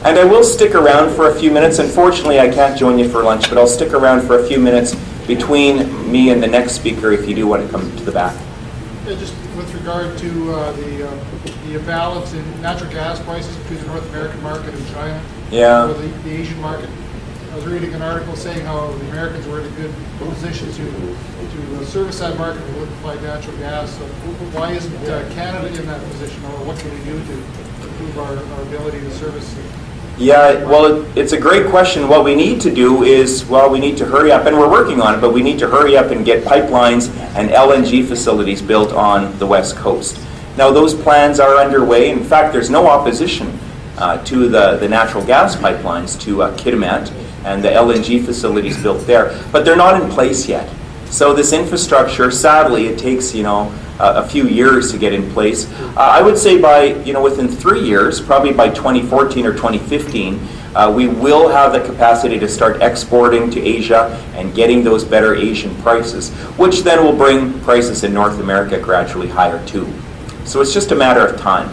And I will stick around for a few minutes. Unfortunately, I can't join you for lunch, but I'll stick around for a few minutes between me and the next speaker if you do want to come to the back. Yeah, just with regard to the imbalance in natural gas prices between the North American market and China, or the Asian market. I was reading an article saying how the Americans were in a good position to service that market with liquefied natural gas. So why isn't Canada in that position, or what can we do to improve our ability to service it? Yeah, well, it's a great question. What we need to do is, we need to hurry up, and we're working on it, but we need to hurry up and get pipelines and LNG facilities built on the West Coast. Now, those plans are underway. In fact, there's no opposition to the natural gas pipelines to Kitimat and the LNG facilities built there, but they're not in place yet. So this infrastructure, sadly, it takes, a few years to get in place. I would say by, within 3 years, probably by 2014 or 2015, we will have the capacity to start exporting to Asia and getting those better Asian prices, which then will bring prices in North America gradually higher too. So it's just a matter of time.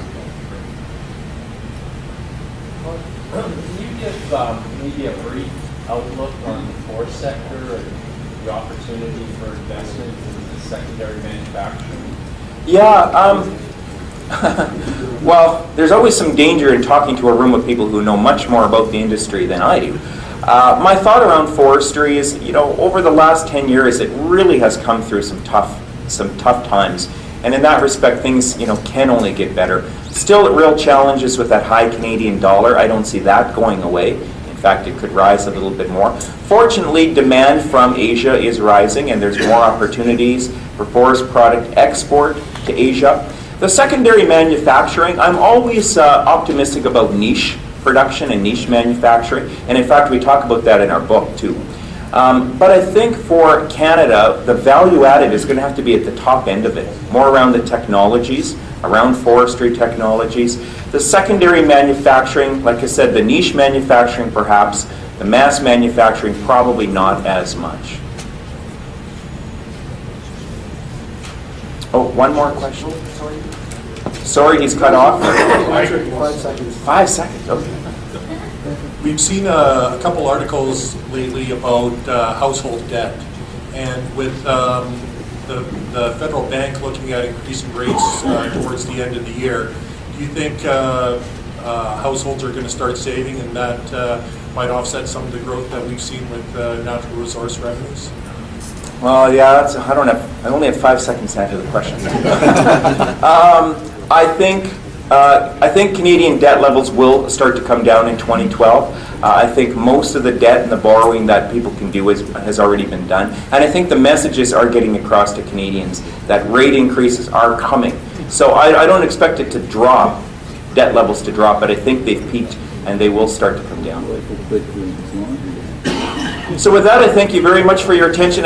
maybe a brief outlook on the forest sector and the opportunity for investment in secondary manufacturing? Yeah, well, there's always some danger in talking to a room of people who know much more about the industry than I do. My thought around forestry is, over the last 10 years, it really has come through some tough times. And in that respect, things, can only get better. Still, real challenges with that high Canadian dollar. I don't see that going away. In fact, it could rise a little bit more. Fortunately, demand from Asia is rising, and there's more opportunities for forest product export to Asia. The secondary manufacturing, I'm always optimistic about niche production and niche manufacturing. And in fact, we talk about that in our book, too. But I think for Canada, the value added is going to have to be at the top end of it, more around the technologies, around forestry technologies. The secondary manufacturing, like I said, the niche manufacturing perhaps, the mass manufacturing probably not as much. Oh, one more question? Sorry, he's cut off. 5 seconds. 5 seconds, okay. We've seen a couple articles lately about household debt, and with the federal bank looking at increasing rates towards the end of the year, do you think households are going to start saving, and that might offset some of the growth that we've seen with natural resource revenues? Well, yeah, I only have 5 seconds to answer the question. I think Canadian debt levels will start to come down in 2012. I think most of the debt and the borrowing that people can do has already been done. And I think the messages are getting across to Canadians that rate increases are coming. So I don't expect it to drop, debt levels to drop, but I think they've peaked and they will start to come down. So with that, I thank you very much for your attention.